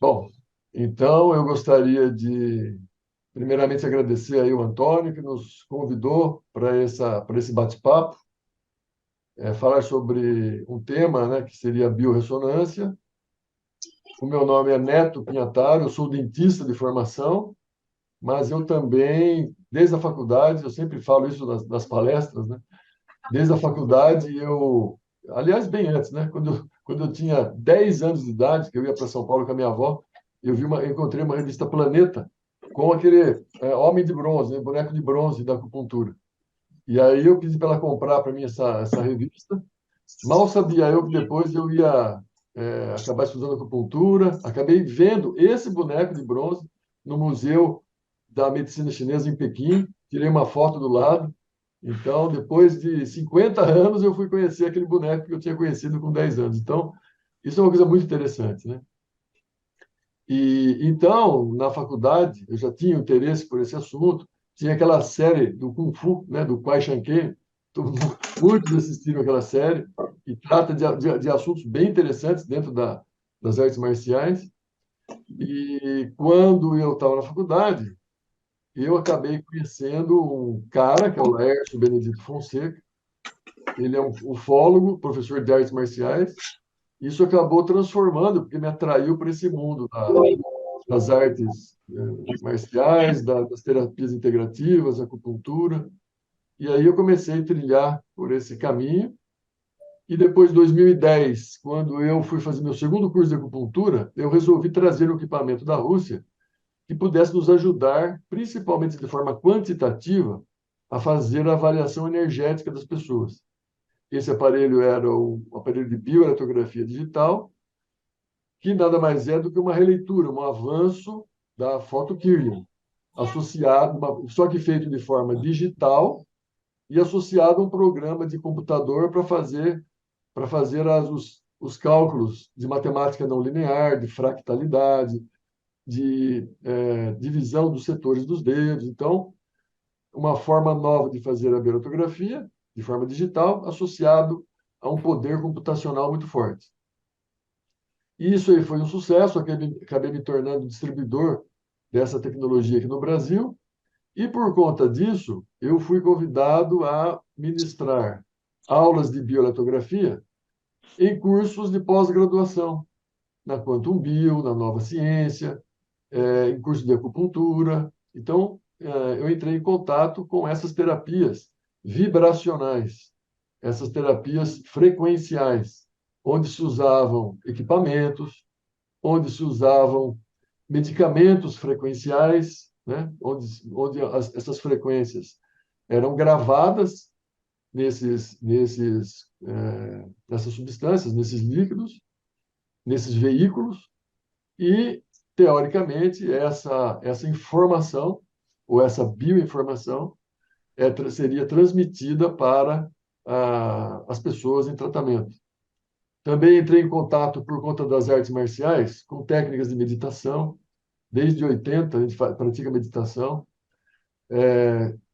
Bom, então eu gostaria de, primeiramente, agradecer aí o Antônio, que nos convidou para esse bate-papo, falar sobre um tema, né, que seria a biorressonância. O meu nome é Neto Pinhataro, eu sou dentista de formação, mas eu também, desde a faculdade, eu sempre falo isso nas palestras, né? Desde a faculdade, aliás, bem antes, né? Quando eu tinha 10 anos de idade, que eu ia para São Paulo com a minha avó, eu encontrei uma revista Planeta com aquele homem de bronze, né? Boneco de bronze da acupuntura. E aí eu pedi para ela comprar para mim essa revista. Mal sabia eu que depois eu ia acabar estudando acupuntura. Acabei vendo esse boneco de bronze no Museu da Medicina Chinesa em Pequim. Tirei uma foto do lado. Então, depois de 50 anos, eu fui conhecer aquele boneco que eu tinha conhecido com 10 anos. Então, isso é uma coisa muito interessante, né? E então, na faculdade, eu já tinha interesse por esse assunto. Tinha aquela série do Kung Fu, né, do Kwai Chang-cae. Muitos assistiram aquela série e trata de assuntos bem interessantes dentro das artes marciais. E quando eu estava na faculdade, eu acabei conhecendo um cara, que é o Laércio Benedito Fonseca. Ele é um ufólogo, professor de artes marciais. Isso acabou transformando, porque me atraiu para esse mundo das artes marciais, das terapias integrativas, acupuntura. E aí eu comecei a trilhar por esse caminho. E depois, em 2010, quando eu fui fazer meu segundo curso de acupuntura, eu resolvi trazer um equipamento da Rússia que pudesse nos ajudar, principalmente de forma quantitativa, a fazer a avaliação energética das pessoas. Esse aparelho era o aparelho de bioeletrografia digital, que nada mais é do que uma releitura, um avanço da foto Kirlian, associado, só que feito de forma digital e associado a um programa de computador para fazer os cálculos de matemática não linear, de fractalidade, de divisão dos setores dos dedos. Então, uma forma nova de fazer a bioretografia, de forma digital, associado a um poder computacional muito forte. E isso aí foi um sucesso, acabei me tornando distribuidor dessa tecnologia aqui no Brasil, e por conta disso, eu fui convidado a ministrar aulas de bioletografia em cursos de pós-graduação, na Quantum Bio, na Nova Ciência, em curso de acupuntura. Então, eu entrei em contato com essas terapias vibracionais, essas terapias frequenciais, onde se usavam equipamentos, onde se usavam medicamentos frequenciais, né? onde essas frequências eram gravadas nessas substâncias, nesses líquidos, nesses veículos, e, teoricamente, essa informação, ou essa bioinformação, seria transmitida para as pessoas em tratamento. Também entrei em contato, por conta das artes marciais, com técnicas de meditação. Desde 80 a gente pratica meditação.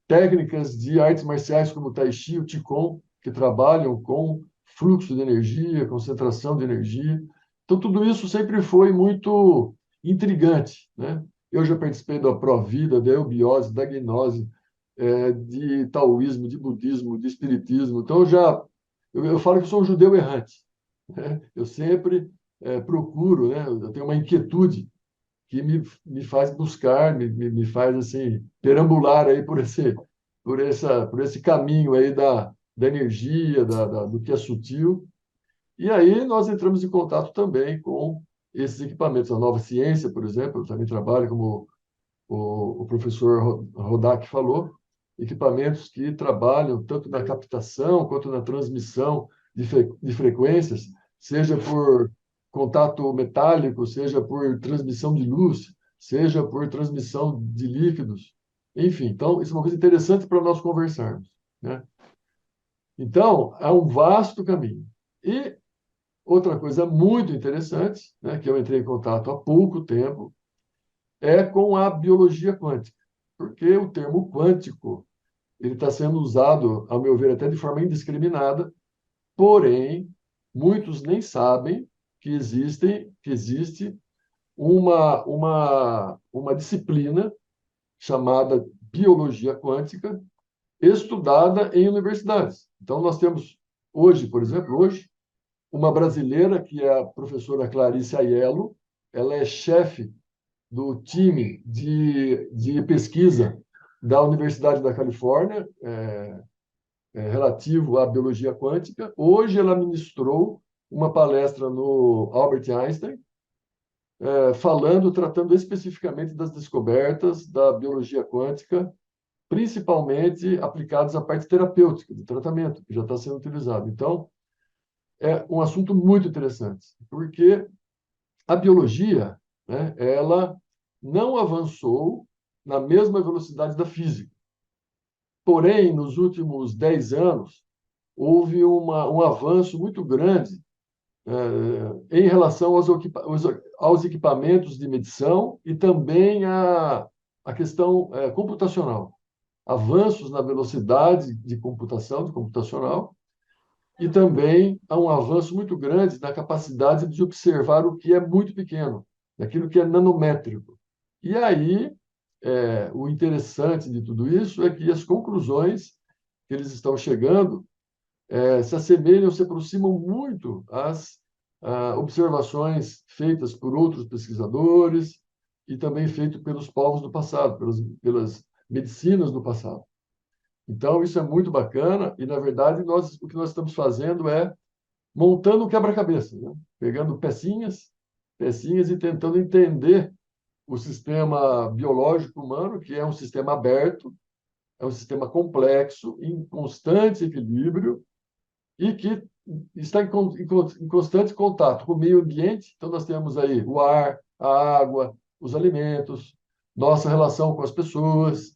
Técnicas de artes marciais como o Tai Chi e o Qigong, que trabalham com fluxo de energia, concentração de energia. Então, tudo isso sempre foi muito intrigante, né? Eu já participei da Provida, da eubiose, da gnose, de taoísmo, de budismo, de espiritismo. Então, eu falo que sou um judeu errante, né? Eu sempre procuro, né? Eu tenho uma inquietude que me faz buscar, me faz assim perambular aí por esse caminho aí da energia, do que é sutil. E aí nós entramos em contato também com esses equipamentos. A Nova Ciência, por exemplo, eu também trabalho, como o professor Rodak falou, equipamentos que trabalham tanto na captação quanto na transmissão de frequências, seja por contato metálico, seja por transmissão de luz, seja por transmissão de líquidos. Enfim, então, isso é uma coisa interessante para nós conversarmos, né? Então, há um vasto caminho. E outra coisa muito interessante, né, que eu entrei em contato há pouco tempo, é com a biologia quântica, porque o termo quântico ele está sendo usado, ao meu ver, até de forma indiscriminada, porém, muitos nem sabem que existe uma disciplina chamada biologia quântica, estudada em universidades. Então, nós temos hoje, por exemplo, uma brasileira que é a professora Clarice Aiello, ela é chefe do time de pesquisa da Universidade da Califórnia, relativo à biologia quântica. Hoje ela ministrou uma palestra no Albert Einstein, tratando especificamente das descobertas da biologia quântica, principalmente aplicadas à parte terapêutica, do tratamento, que já está sendo utilizado. Então, é um assunto muito interessante, porque a biologia, né, ela não avançou na mesma velocidade da física. Porém, nos últimos 10 anos, houve um avanço muito grande em relação aos equipamentos de medição e também à questão computacional. Avanços na velocidade de computação, de computacional, e também há um avanço muito grande na capacidade de observar o que é muito pequeno, aquilo que é nanométrico. E aí, o interessante de tudo isso é que as conclusões que eles estão chegando se assemelham, se aproximam muito às observações feitas por outros pesquisadores e também feitas pelos povos do passado, pelas medicinas do passado. Então, isso é muito bacana e, na verdade, o que nós estamos fazendo é montando um quebra-cabeça, né? Pegando pecinhas e tentando entender o sistema biológico humano, que é um sistema aberto, é um sistema complexo, em constante equilíbrio e que está em constante contato com o meio ambiente. Então, nós temos aí o ar, a água, os alimentos, nossa relação com as pessoas,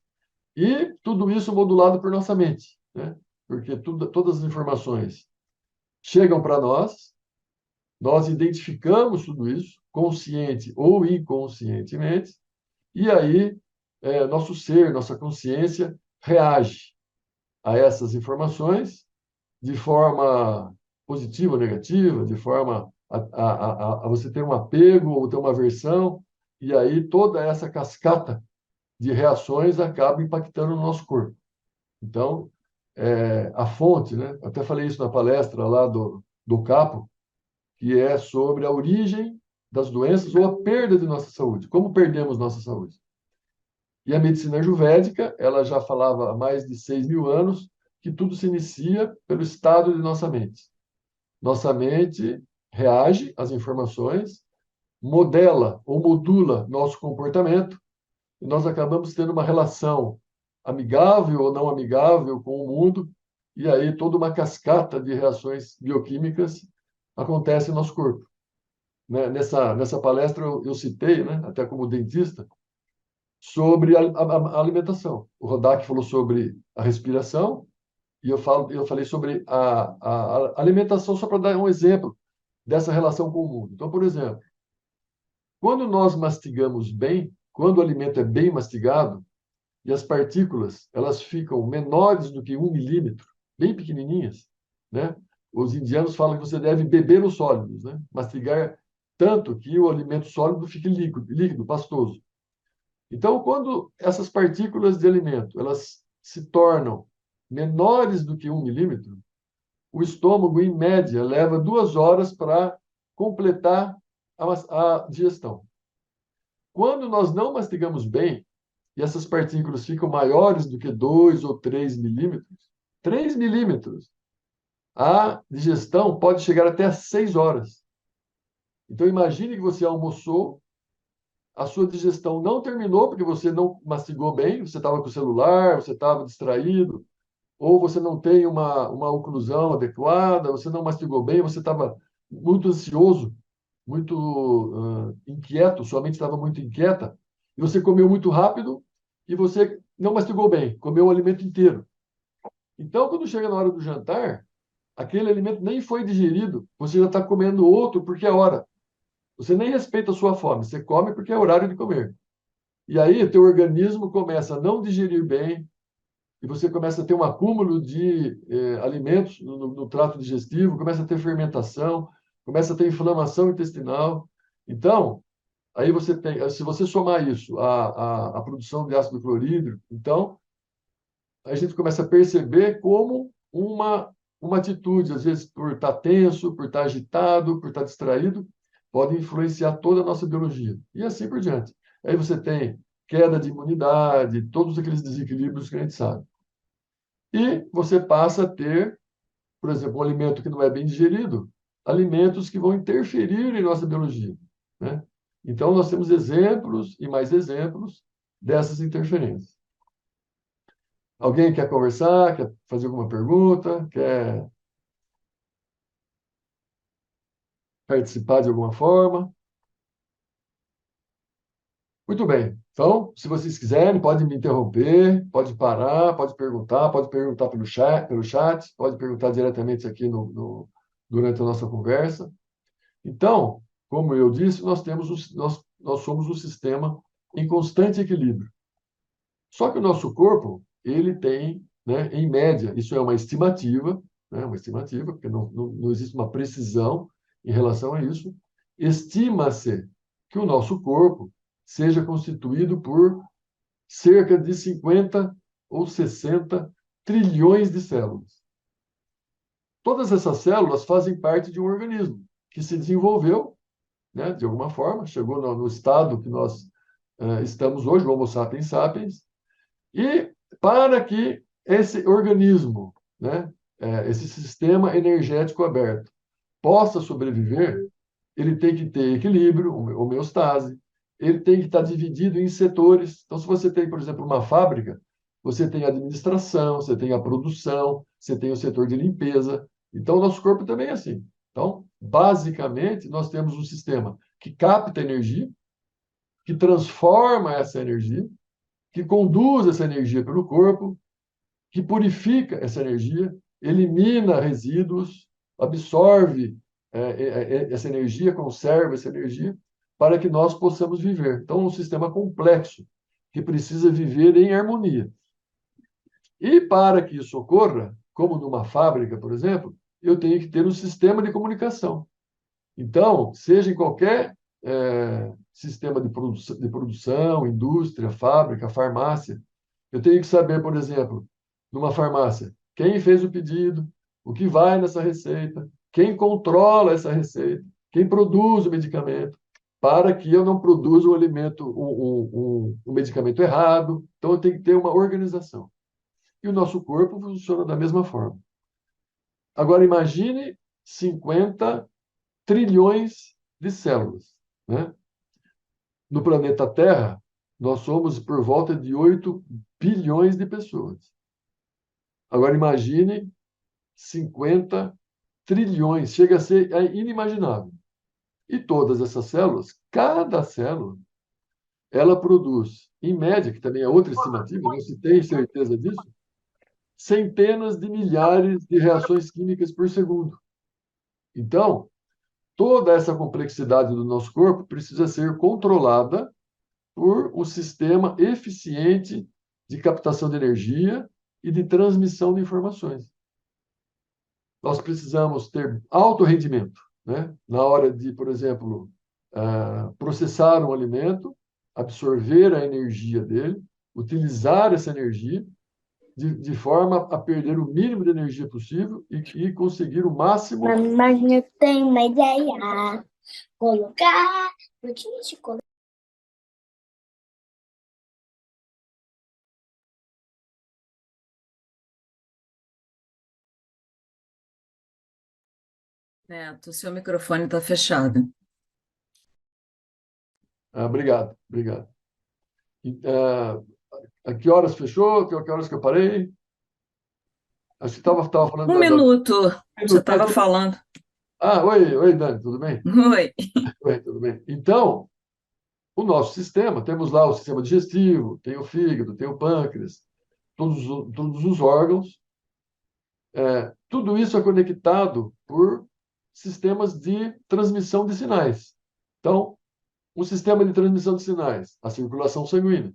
e tudo isso modulado por nossa mente, né? Porque todas as informações chegam para nós identificamos tudo isso, consciente ou inconscientemente, e aí nosso ser, nossa consciência reage a essas informações de forma positiva ou negativa, de forma a você ter um apego ou ter uma aversão, e aí toda essa cascata de reações acaba impactando no nosso corpo. Então, a fonte, né? Eu até falei isso na palestra lá do Capo, que é sobre a origem das doenças ou a perda de nossa saúde. Como perdemos nossa saúde? E a medicina ayurvédica, ela já falava há mais de 6.000 anos que tudo se inicia pelo estado de nossa mente. Nossa mente reage às informações, modela ou modula nosso comportamento, e nós acabamos tendo uma relação amigável ou não amigável com o mundo, e aí toda uma cascata de reações bioquímicas acontece no nosso corpo. Né? Nessa palestra eu citei, né, até como dentista, sobre a alimentação. O Rodak falou sobre a respiração, e eu falei sobre a alimentação, só para dar um exemplo dessa relação com o mundo. Então, por exemplo, quando nós mastigamos bem, quando o alimento é bem mastigado, e as partículas elas ficam menores do que 1 milímetro, bem pequenininhas, né? Os indianos falam que você deve beber os sólidos, né? Mastigar tanto que o alimento sólido fique líquido, pastoso. Então, quando essas partículas de alimento elas se tornam menores do que 1 milímetro, o estômago, em média, leva 2 horas para completar a digestão. Quando nós não mastigamos bem, e essas partículas ficam maiores do que 2 ou 3 milímetros, 3 milímetros, a digestão pode chegar até 6 horas. Então, imagine que você almoçou, a sua digestão não terminou porque você não mastigou bem, você estava com o celular, você estava distraído, ou você não tem uma oclusão adequada, você não mastigou bem, você estava muito ansioso, muito inquieto, sua mente estava muito inquieta, e você comeu muito rápido e você não mastigou bem, comeu o alimento inteiro. Então, quando chega na hora do jantar, aquele alimento nem foi digerido, você já está comendo outro porque é hora. Você nem respeita a sua fome, você come porque é horário de comer. E aí, teu organismo começa a não digerir bem, e você começa a ter um acúmulo de alimentos no trato digestivo, começa a ter fermentação, começa a ter inflamação intestinal. Então, Aí você tem, se você somar isso à produção de ácido clorídrico, então a gente começa a perceber como uma atitude, às vezes por estar tenso, por estar agitado, por estar distraído, pode influenciar toda a nossa biologia. E assim por diante. Aí você tem queda de imunidade, todos aqueles desequilíbrios que a gente sabe. E você passa a ter, por exemplo, um alimento que não é bem digerido, alimentos que vão interferir em nossa biologia, né? Então, nós temos exemplos e mais exemplos dessas interferências. Alguém quer conversar, quer fazer alguma pergunta, quer participar de alguma forma? Muito bem. Então, se vocês quiserem, pode me interromper, pode parar, pode perguntar pelo chat, pode perguntar diretamente aqui durante a nossa conversa. Então, como eu disse, nós somos um sistema em constante equilíbrio. Só que o nosso corpo, ele tem, né, em média, isso é uma estimativa, né, uma estimativa, porque não existe uma precisão em relação a isso, estima-se que o nosso corpo seja constituído por cerca de 50 ou 60 trilhões de células. Todas essas células fazem parte de um organismo que se desenvolveu, né, de alguma forma, chegou no estado que nós estamos hoje, o Homo sapiens sapiens, e para que esse organismo, né, esse sistema energético aberto, possa sobreviver, ele tem que ter equilíbrio, homeostase, ele tem que estar dividido em setores. Então, se você tem, por exemplo, uma fábrica, você tem a administração, você tem a produção, você tem o setor de limpeza. Então, o nosso corpo também é assim. Então, basicamente, nós temos um sistema que capta energia, que transforma essa energia, que conduz essa energia pelo corpo, que purifica essa energia, elimina resíduos, absorve essa energia, conserva essa energia, para que nós possamos viver. Então, é um sistema complexo, que precisa viver em harmonia. E para que isso ocorra, como numa fábrica, por exemplo, eu tenho que ter um sistema de comunicação. Então, seja em qualquer sistema de produção, indústria, fábrica, farmácia, eu tenho que saber, por exemplo, numa farmácia, quem fez o pedido, o que vai nessa receita, quem controla essa receita, quem produz o medicamento, para que eu não produza um alimento, um medicamento errado. Então, eu tenho que ter uma organização. E o nosso corpo funciona da mesma forma. Agora, imagine 50 trilhões de células, né? No planeta Terra, nós somos por volta de 8 bilhões de pessoas. Agora imagine 50 trilhões, chega a ser inimaginável. E todas essas células, cada célula, ela produz, em média, que também é outra estimativa, não se tem certeza disso, centenas de milhares de reações químicas por segundo. Então, toda essa complexidade do nosso corpo precisa ser controlada por um sistema eficiente de captação de energia e de transmissão de informações. Nós precisamos ter alto rendimento, né? Na hora de, por exemplo, processar um alimento, absorver a energia dele, utilizar essa energia de forma a perder o mínimo de energia possível e conseguir o máximo. Mas eu tenho uma ideia. Colocar. Por que a gente coloca? Neto, seu microfone está fechado. Obrigado, obrigado. A que horas fechou? Que horas que eu parei? Acho que estava falando Um minuto, você estava minuto. falando. Oi, Dani, tudo bem? Oi. Oi, tudo bem. Então, o nosso sistema, temos lá o sistema digestivo, tem o fígado, tem o pâncreas, todos os órgãos. Tudo isso é conectado por sistemas de transmissão de sinais. Então, um sistema de transmissão de sinais, a circulação sanguínea.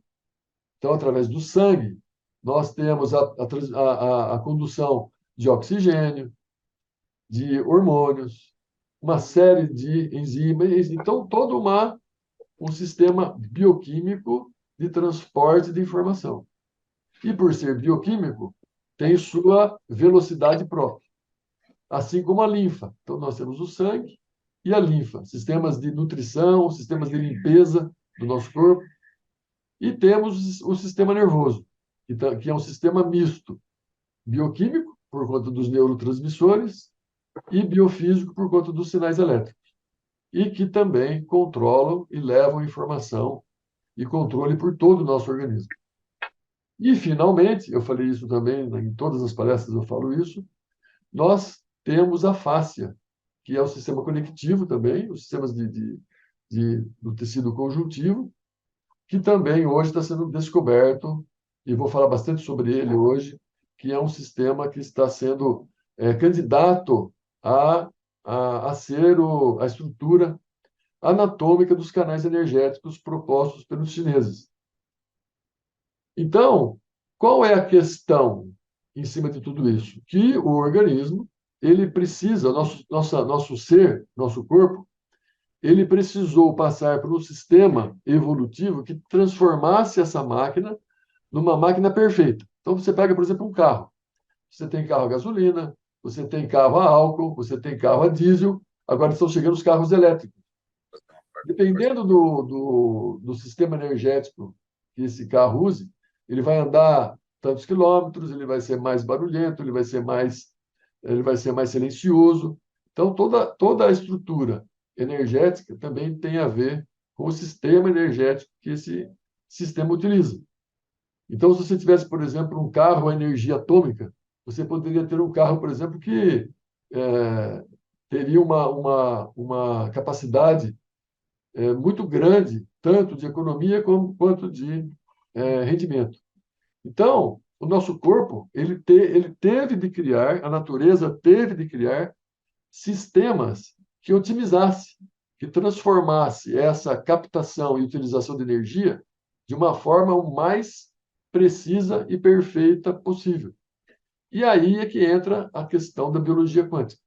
Então, através do sangue, nós temos a condução de oxigênio, de hormônios, uma série de enzimas, então toda um sistema bioquímico de transporte de informação. E, por ser bioquímico, tem sua velocidade própria, assim como a linfa. Então, nós temos o sangue e a linfa, sistemas de nutrição, sistemas de limpeza do nosso corpo, e temos o sistema nervoso, que é um sistema misto, bioquímico, por conta dos neurotransmissores, e biofísico, por conta dos sinais elétricos, e que também controlam e levam informação e controle por todo o nosso organismo. E, finalmente, eu falei isso também, em todas as palestras eu falo isso, nós temos a fáscia, que é o sistema conectivo também, os sistemas do tecido conjuntivo, que também hoje está sendo descoberto, e vou falar bastante sobre ele hoje, que é um sistema que está sendo candidato a ser a estrutura anatômica dos canais energéticos propostos pelos chineses. Então, qual é a questão em cima de tudo isso? Que o organismo, ele precisa, nosso ser, nosso corpo, ele precisou passar por um sistema evolutivo que transformasse essa máquina numa máquina perfeita. Então, você pega, por exemplo, um carro. Você tem carro a gasolina, você tem carro a álcool, você tem carro a diesel, agora estão chegando os carros elétricos. Dependendo do sistema energético que esse carro use, ele vai andar tantos quilômetros, ele vai ser mais barulhento, ele vai ser mais silencioso. Então, toda a estrutura energética também tem a ver com o sistema energético que esse sistema utiliza. Então, se você tivesse, por exemplo, um carro a energia atômica, você poderia ter um carro, por exemplo, que teria uma capacidade muito grande, tanto de economia quanto de rendimento. Então, o nosso corpo, ele teve de criar, a natureza teve de criar sistemas que otimizasse, que transformasse essa captação e utilização de energia de uma forma o mais precisa e perfeita possível. E aí é que entra a questão da biologia quântica,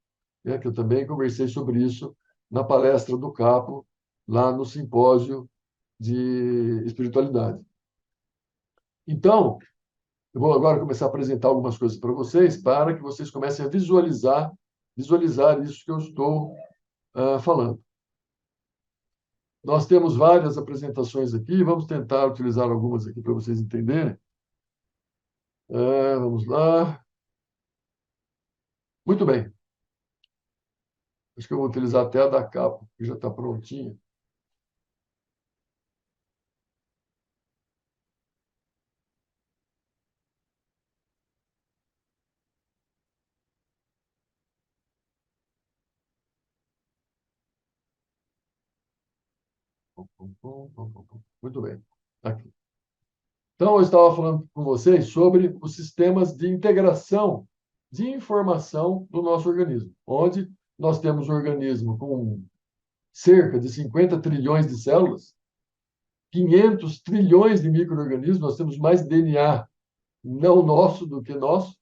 né, que eu também conversei sobre isso na palestra do Capo, lá no simpósio de espiritualidade. Então, eu vou agora começar a apresentar algumas coisas para vocês, para que vocês comecem a visualizar isso que eu estou falando. Nós temos várias apresentações aqui, vamos tentar utilizar algumas aqui para vocês entenderem. Vamos lá. Muito bem. Acho que eu vou utilizar até a da capa, que já está prontinha. Muito bem. Aqui. Então, eu estava falando com vocês sobre os sistemas de integração de informação do nosso organismo, onde nós temos um organismo com cerca de 50 trilhões de células, 500 trilhões de micro-organismos, nós temos mais DNA não nosso do que nosso,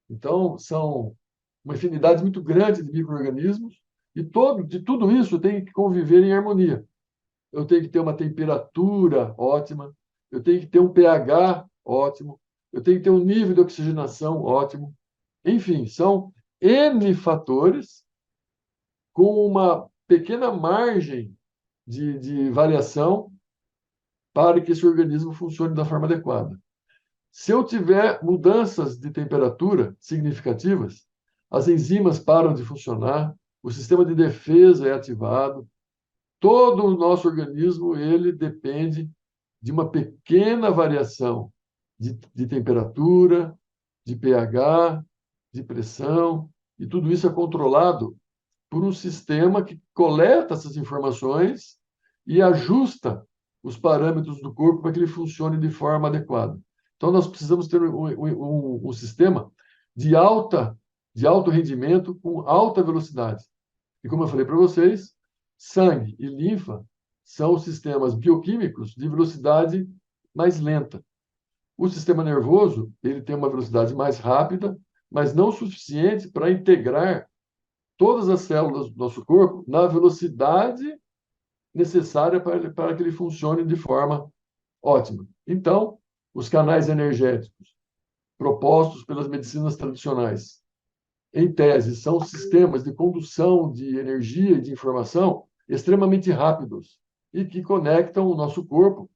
então são uma infinidade muito grande de micro-organismos, e de tudo isso tem que conviver em harmonia. Eu tenho que ter uma temperatura ótima, eu tenho que ter um pH ótimo, eu tenho que ter um nível de oxigenação ótimo. Enfim, são N fatores com uma pequena margem de variação para que esse organismo funcione da forma adequada. Se eu tiver mudanças de temperatura significativas, as enzimas param de funcionar, o sistema de defesa é ativado, todo o nosso organismo ele depende de uma pequena variação de temperatura, de pH, de pressão, e tudo isso é controlado por um sistema que coleta essas informações e ajusta os parâmetros do corpo para que ele funcione de forma adequada. Então, nós precisamos ter um sistema de alto rendimento com alta velocidade. E como eu falei para vocês, sangue e linfa são sistemas bioquímicos de velocidade mais lenta. O sistema nervoso, ele tem uma velocidade mais rápida, mas não suficiente para integrar todas as células do nosso corpo na velocidade necessária para que ele funcione de forma ótima. Então, os canais energéticos propostos pelas medicinas tradicionais, em tese, são sistemas de condução de energia e de informação extremamente rápidos e que conectam o nosso corpo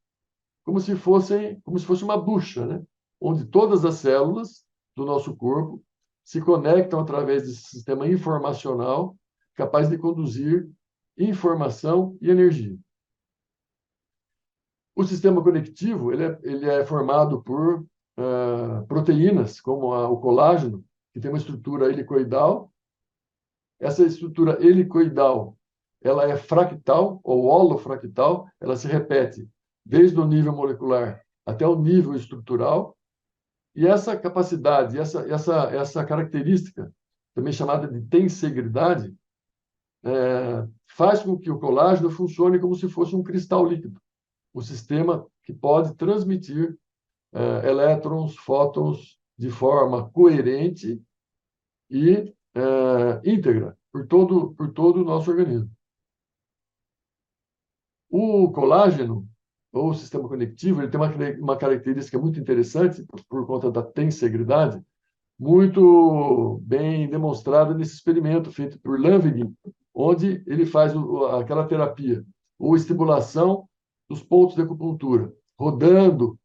como se fosse uma bucha, né? Onde todas as células do nosso corpo se conectam através desse sistema informacional capaz de conduzir informação e energia. O sistema conectivo ele é formado por proteínas, como o colágeno, que tem uma estrutura helicoidal. Essa estrutura helicoidal ela é fractal ou holofractal, ela se repete desde o nível molecular até o nível estrutural. E essa capacidade, essa característica, também chamada de tensegridade, faz com que o colágeno funcione como se fosse um cristal líquido, um sistema que pode transmitir elétrons, fótons de forma coerente e íntegra por todo o nosso organismo. O colágeno, ou o sistema conectivo, ele tem uma característica muito interessante por conta da tensegridade, muito bem demonstrada nesse experimento feito por Lanvin, onde ele faz aquela terapia, ou estimulação dos pontos de acupuntura, rodando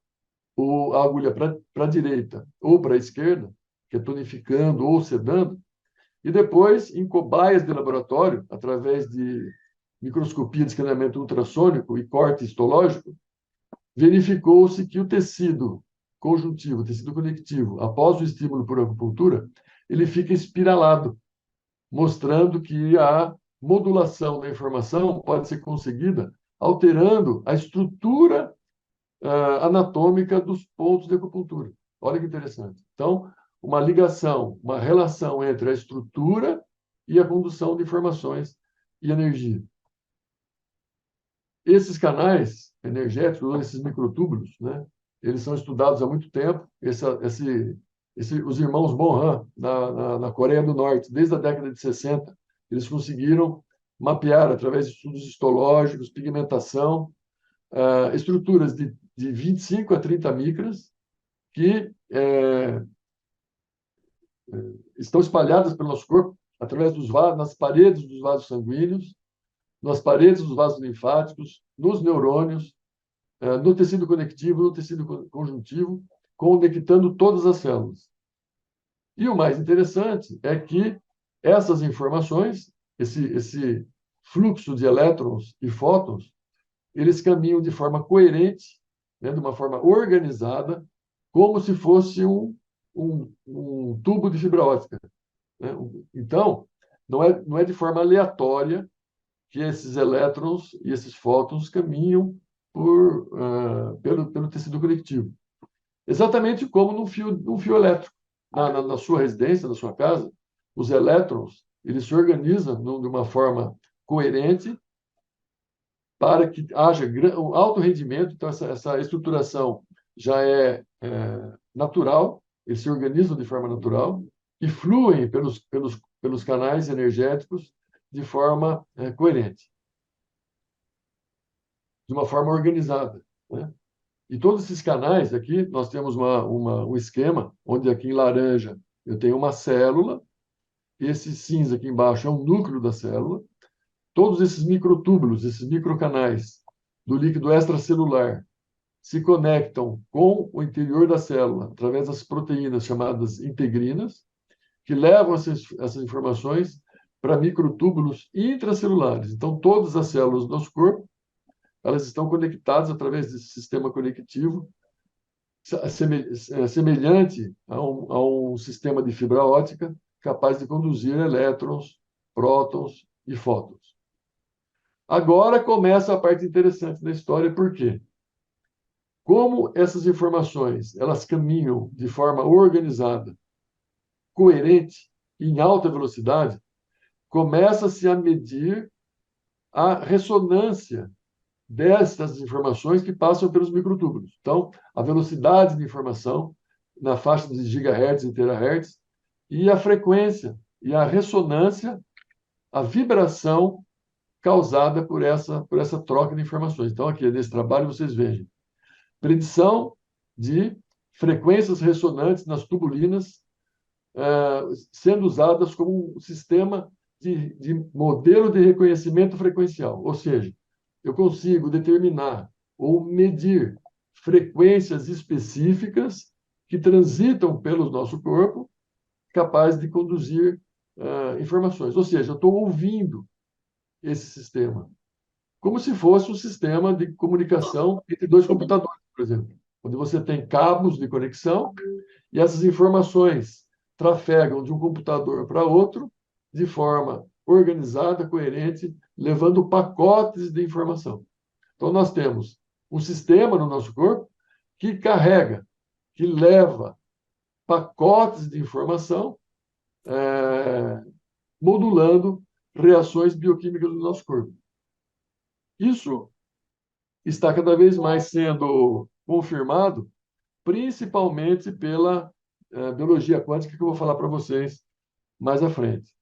a agulha para a direita ou para a esquerda, que é tonificando ou sedando, e depois, em cobaias de laboratório, através de microscopia de escaneamento ultrassônico e corte histológico, verificou-se que o tecido conjuntivo, o tecido conectivo, após o estímulo por acupuntura, ele fica espiralado, mostrando que a modulação da informação pode ser conseguida alterando a estrutura anatômica dos pontos de acupuntura. Olha que interessante. Então, uma ligação, uma relação entre a estrutura e a condução de informações e energia. Esses canais energéticos, esses microtúbulos, né, eles são estudados há muito tempo. Os irmãos Bonham, na Coreia do Norte, desde a década de 60, eles conseguiram mapear, através de estudos histológicos, pigmentação, estruturas de 25 a 30 micras que estão espalhadas pelo nosso corpo através dos vasos, nas paredes dos vasos sanguíneos, nas paredes dos vasos linfáticos, nos neurônios, no tecido conectivo, no tecido conjuntivo, conectando todas as células. E o mais interessante é que essas informações, esse fluxo de elétrons e fótons, eles caminham de forma coerente, né, de uma forma organizada, como se fosse um tubo de fibra óptica, né? Então, não é de forma aleatória que esses elétrons e esses fótons caminham pelo tecido conectivo. Exatamente como num fio elétrico. Na sua residência, na sua casa, os elétrons eles se organizam de uma forma coerente para que haja um alto rendimento. Então, essa estruturação já é natural, eles se organizam de forma natural e fluem pelos canais energéticos de forma coerente, de uma forma organizada, né? E todos esses canais aqui, nós temos um esquema, onde aqui em laranja eu tenho uma célula, esse cinza aqui embaixo é um núcleo da célula, todos esses microtúbulos, esses microcanais do líquido extracelular se conectam com o interior da célula através das proteínas chamadas integrinas, que levam essas informações para microtúbulos intracelulares. Então, todas as células do nosso corpo, elas estão conectadas através desse sistema conectivo, semelhante a um sistema de fibra óptica capaz de conduzir elétrons, prótons e fótons. Agora começa a parte interessante da história, por quê? Como essas informações elas caminham de forma organizada, coerente e em alta velocidade, começa-se a medir a ressonância dessas informações que passam pelos microtúbulos. Então, a velocidade de informação na faixa de gigahertz e terahertz e a frequência e a ressonância, a vibração causada por essa troca de informações. Então, aqui nesse trabalho, vocês vejam predição de frequências ressonantes nas tubulinas, sendo usadas como um sistema de modelo de reconhecimento frequencial. Ou seja, eu consigo determinar ou medir frequências específicas que transitam pelo nosso corpo, capazes de conduzir informações. Ou seja, eu estou ouvindo esse sistema, como se fosse um sistema de comunicação entre dois computadores, por exemplo, onde você tem cabos de conexão e essas informações trafegam de um computador para outro de forma organizada, coerente, levando pacotes de informação. Então, nós temos um sistema no nosso corpo que carrega, que leva pacotes de informação, modulando reações bioquímicas do nosso corpo. Isso está cada vez mais sendo confirmado, principalmente pela biologia quântica, que eu vou falar para vocês mais à frente.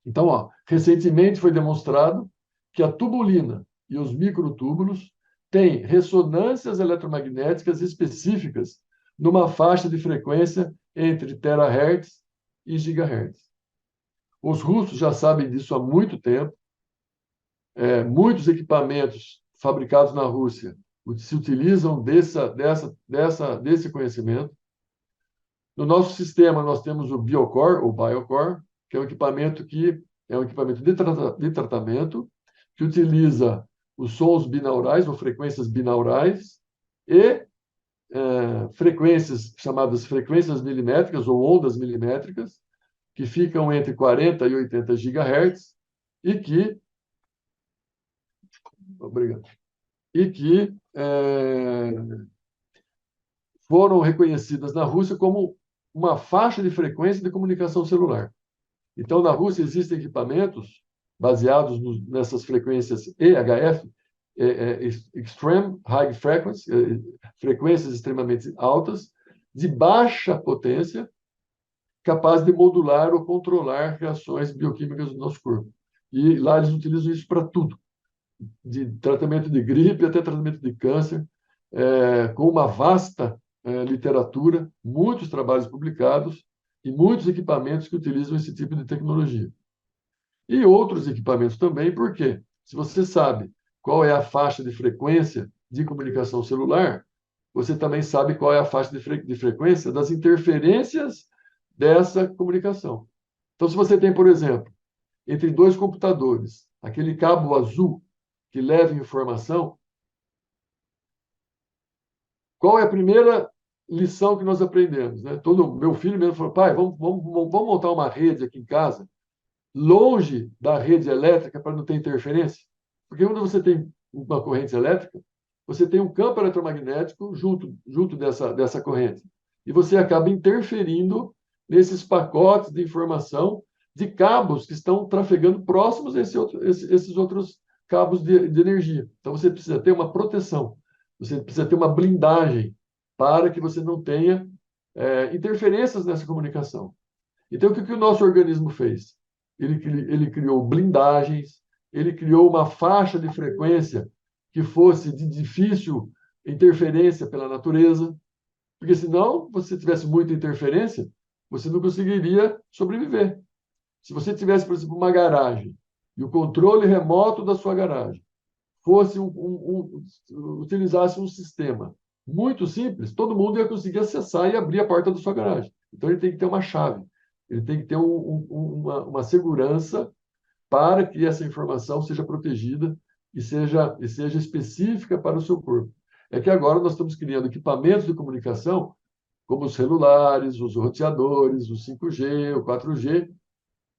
Então, recentemente foi demonstrado que a tubulina e os microtúbulos têm ressonâncias eletromagnéticas específicas numa faixa de frequência entre terahertz e gigahertz. Os russos já sabem disso há muito tempo. Muitos equipamentos fabricados na Rússia se utilizam desse conhecimento. No nosso sistema, nós temos o BioCore, ou BioCore, que é um equipamento de tratamento, que utiliza os sons binaurais, ou frequências binaurais, e frequências chamadas frequências milimétricas, ou ondas milimétricas, que ficam entre 40 e 80 GHz, obrigado, e que foram reconhecidas na Rússia como uma faixa de frequência de comunicação celular. Então, na Rússia existem equipamentos baseados nessas frequências EHF, Extreme High Frequency, frequências extremamente altas, de baixa potência, capaz de modular ou controlar reações bioquímicas do nosso corpo. E lá eles utilizam isso para tudo, de tratamento de gripe até tratamento de câncer, com uma vasta literatura, muitos trabalhos publicados e muitos equipamentos que utilizam esse tipo de tecnologia. E outros equipamentos também, porque se você sabe qual é a faixa de frequência de comunicação celular, você também sabe qual é a faixa de frequência das interferências dessa comunicação. Então, se você tem, por exemplo, entre dois computadores, aquele cabo azul que leva informação, qual é a primeira lição que nós aprendemos? Né? Meu filho mesmo falou, pai, vamos montar uma rede aqui em casa, longe da rede elétrica para não ter interferência. Porque quando você tem uma corrente elétrica, você tem um campo eletromagnético junto dessa corrente. E você acaba interferindo nesses pacotes de informação de cabos que estão trafegando próximos a esses outros cabos de energia. Então, você precisa ter uma proteção, você precisa ter uma blindagem para que você não tenha interferências nessa comunicação. Então, o que o nosso organismo fez? Ele criou blindagens, ele criou uma faixa de frequência que fosse de difícil interferência pela natureza, porque senão, se você tivesse muita interferência, você não conseguiria sobreviver. Se você tivesse, por exemplo, uma garagem e o controle remoto da sua garagem utilizasse um sistema muito simples, todo mundo ia conseguir acessar e abrir a porta da sua garagem. Então, ele tem que ter uma chave, ele tem que ter uma segurança para que essa informação seja protegida e seja específica para o seu corpo. É que agora nós estamos criando equipamentos de comunicação, como os celulares, os roteadores, o 5G, o 4G,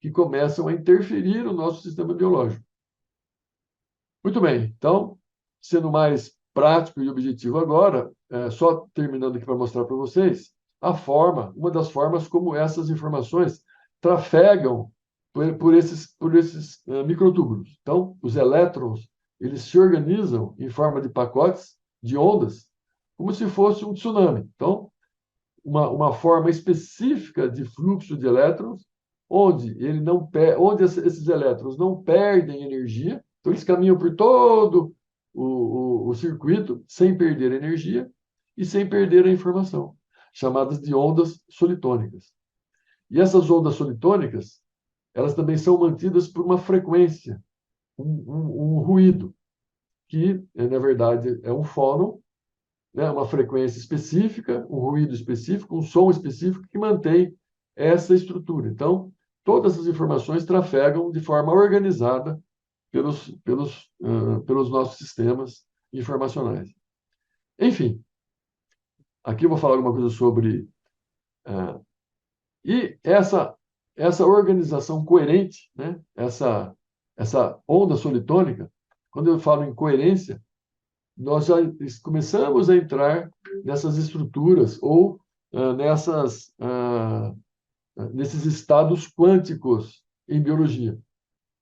que começam a interferir no nosso sistema biológico. Muito bem, então, sendo mais prático e objetivo agora, só terminando aqui para mostrar para vocês, uma das formas como essas informações trafegam por esses microtúbulos. Então, os elétrons, eles se organizam em forma de pacotes de ondas, como se fosse um tsunami. Então, uma forma específica de fluxo de elétrons onde esses elétrons não perdem energia, então eles caminham por todo o circuito sem perder energia e sem perder a informação, chamadas de ondas solitônicas. E essas ondas solitônicas, elas também são mantidas por uma frequência, um ruído, que, na verdade, é um fônon, né, uma frequência específica, um ruído específico, um som específico que mantém essa estrutura. Então, todas essas informações trafegam de forma organizada pelos nossos sistemas informacionais. Enfim, aqui eu vou falar alguma coisa sobre... e essa organização coerente, né, essa onda solitônica, quando eu falo em coerência, nós já começamos a entrar nessas estruturas ou nesses estados quânticos em biologia.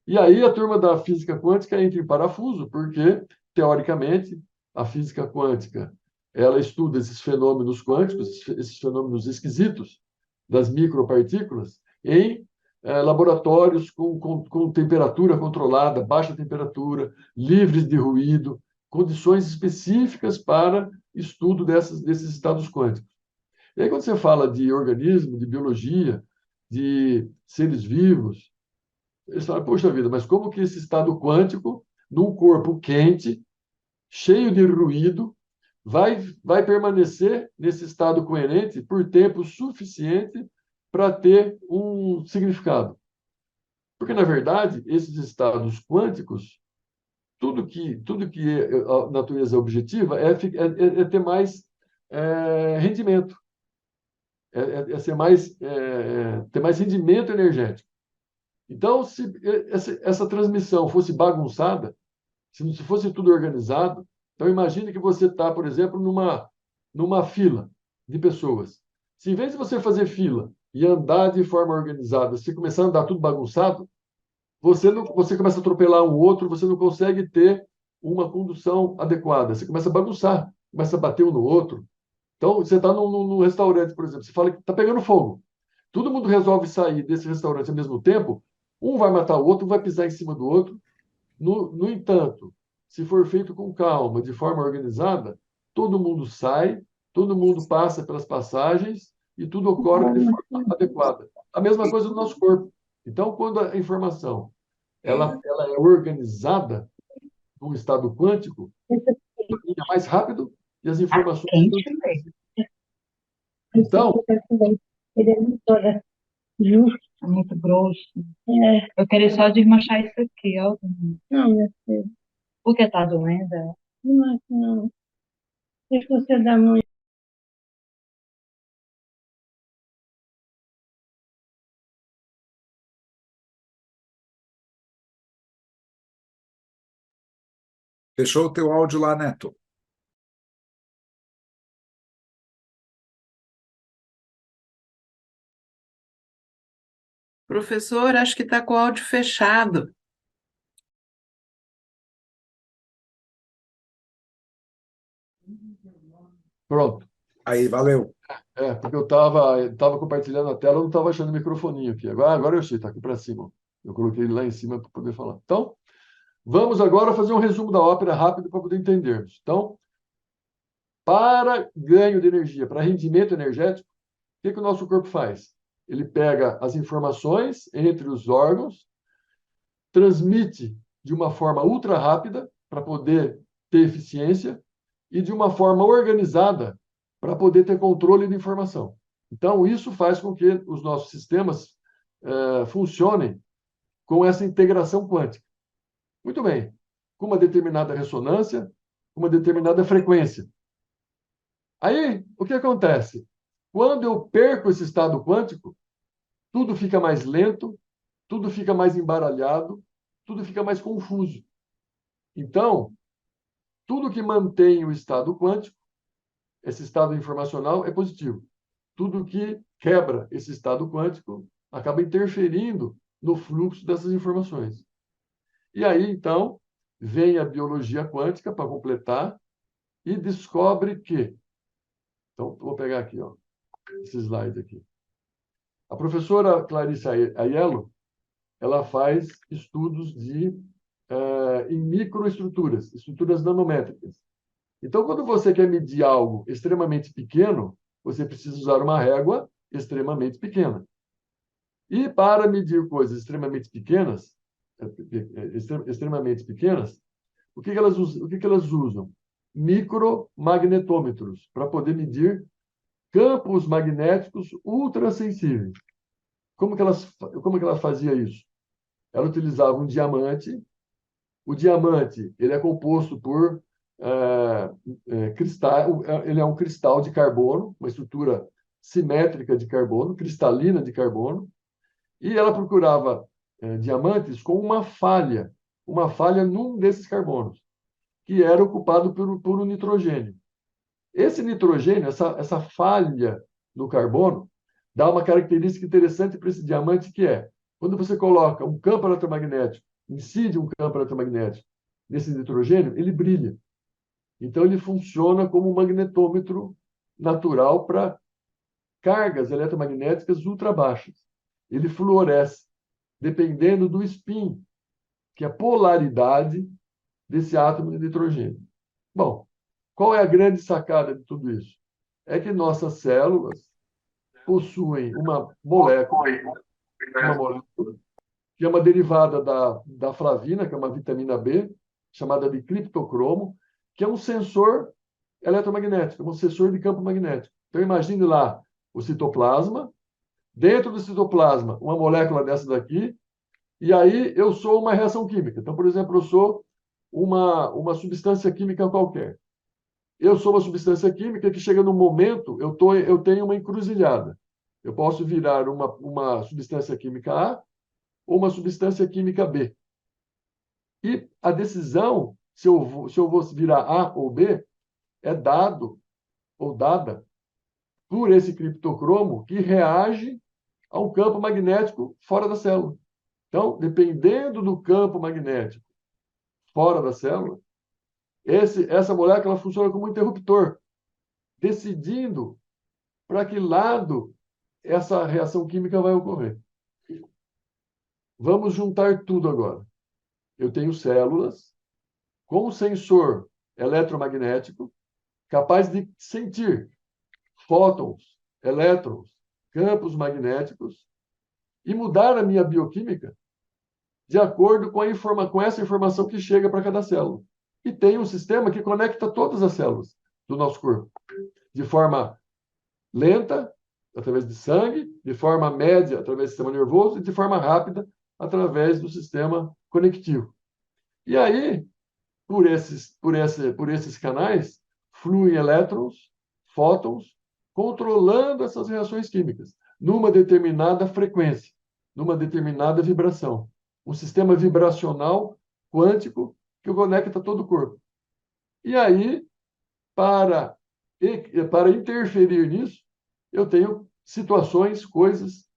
E aí a turma da física quântica entra em parafuso, porque, teoricamente, a física quântica ela estuda esses fenômenos quânticos, esses fenômenos esquisitos das micropartículas, em laboratórios com temperatura controlada, baixa temperatura, livres de ruído, condições específicas para estudo desses estados quânticos. E aí, quando você fala de organismo, de biologia, de seres vivos, eles falam, poxa vida, mas como que esse estado quântico, num corpo quente, cheio de ruído, vai permanecer nesse estado coerente por tempo suficiente para ter um significado? Porque, na verdade, esses estados quânticos, tudo que a natureza objetiva é ter mais rendimento, ter mais rendimento energético. Então, se essa transmissão fosse bagunçada, se fosse tudo organizado, então imagine que você está, por exemplo, numa fila de pessoas. Se em vez de você fazer fila e andar de forma organizada, você começar a andar tudo bagunçado, você começa a atropelar um outro, você não consegue ter uma condução adequada. Você começa a bagunçar, começa a bater um no outro. Então, você está num restaurante, por exemplo, você fala que está pegando fogo. Todo mundo resolve sair desse restaurante ao mesmo tempo, um vai matar o outro, um vai pisar em cima do outro. No entanto, se for feito com calma, de forma organizada, todo mundo sai, todo mundo passa pelas passagens e tudo ocorre de forma adequada. A mesma coisa no nosso corpo. Então, quando a informação ela é organizada num estado quântico, é mais rápido e as informações... Quente mesmo. Então, Ele é muito justo. É muito grosso. É. Eu queria só desmanchar isso aqui, ó. Não, meu filho. Porque tá doendo. Não, não. Deixa você dar muito. Fechou o teu áudio lá, Neto? Professor, acho que está com o áudio fechado. pronto. Aí, valeu. Porque eu estava compartilhando a tela, eu não estava achando o microfoninho aqui. Agora eu achei, está aqui para cima. Eu coloquei ele lá em cima para poder falar. Então, vamos agora fazer um resumo da ópera rápido para poder entendermos. Então, para ganho de energia, para rendimento energético, o que o nosso corpo faz? Ele pega as informações entre os órgãos, transmite de uma forma ultra rápida para poder ter eficiência e de uma forma organizada para poder ter controle de informação. Então, isso faz com que os nossos sistemas funcionem com essa integração quântica. Muito bem. Com uma determinada ressonância, com uma determinada frequência. Aí, o que acontece? Quando eu perco esse estado quântico, tudo fica mais lento, tudo fica mais embaralhado, tudo fica mais confuso. Então, tudo que mantém o estado quântico, esse estado informacional, é positivo. Tudo que quebra esse estado quântico acaba interferindo no fluxo dessas informações. E aí, então, vem a biologia quântica para completar e descobre que... Então, vou pegar aqui, ó, esse slide aqui. A professora Clarice Aiello, ela faz estudos em microestruturas, estruturas nanométricas. Então, quando você quer medir algo extremamente pequeno, você precisa usar uma régua extremamente pequena. E para medir coisas extremamente pequenas, o que elas usam? Micromagnetômetros, para poder medir campos magnéticos ultrassensíveis. Como que ela fazia isso? Ela utilizava um diamante. O diamante ele é composto por cristal, ele é um cristal de carbono, uma estrutura simétrica de carbono, cristalina de carbono, e ela procurava diamantes com uma falha num desses carbonos, que era ocupado por um nitrogênio. Esse nitrogênio, essa falha no carbono, dá uma característica interessante para esse diamante, que é, quando você coloca um campo eletromagnético, incide um campo eletromagnético nesse nitrogênio, ele brilha. Então, ele funciona como um magnetômetro natural para cargas eletromagnéticas ultra baixas. Ele fluoresce, dependendo do spin, que é a polaridade desse átomo de nitrogênio. Bom, qual é a grande sacada de tudo isso? É que nossas células possuem uma molécula que é uma derivada da flavina, que é uma vitamina B, chamada de criptocromo, que é um sensor eletromagnético, um sensor de campo magnético. Então, imagine lá o citoplasma, dentro do citoplasma, uma molécula dessa daqui, e aí eu sou uma reação química. Então, por exemplo, eu sou uma substância química qualquer. Eu sou uma substância química que chega num momento, eu tenho uma encruzilhada. Eu posso virar uma substância química A ou uma substância química B. E a decisão, se eu vou virar A ou B, é dado ou dada por esse criptocromo que reage a um campo magnético fora da célula. Então, dependendo do campo magnético fora da célula, essa molécula funciona como um interruptor, decidindo para que lado essa reação química vai ocorrer. Vamos juntar tudo agora. Eu tenho células com um sensor eletromagnético capaz de sentir fótons, elétrons, campos magnéticos e mudar a minha bioquímica de acordo com essa informação que chega para cada célula. E tem um sistema que conecta todas as células do nosso corpo, de forma lenta, através de sangue, de forma média, através do sistema nervoso, e de forma rápida, através do sistema conectivo. E aí, por esses canais, fluem elétrons, fótons, controlando essas reações químicas, numa determinada frequência, numa determinada vibração. Um sistema vibracional quântico que conecta todo o corpo. E aí, para interferir nisso, eu tenho situações, coisas.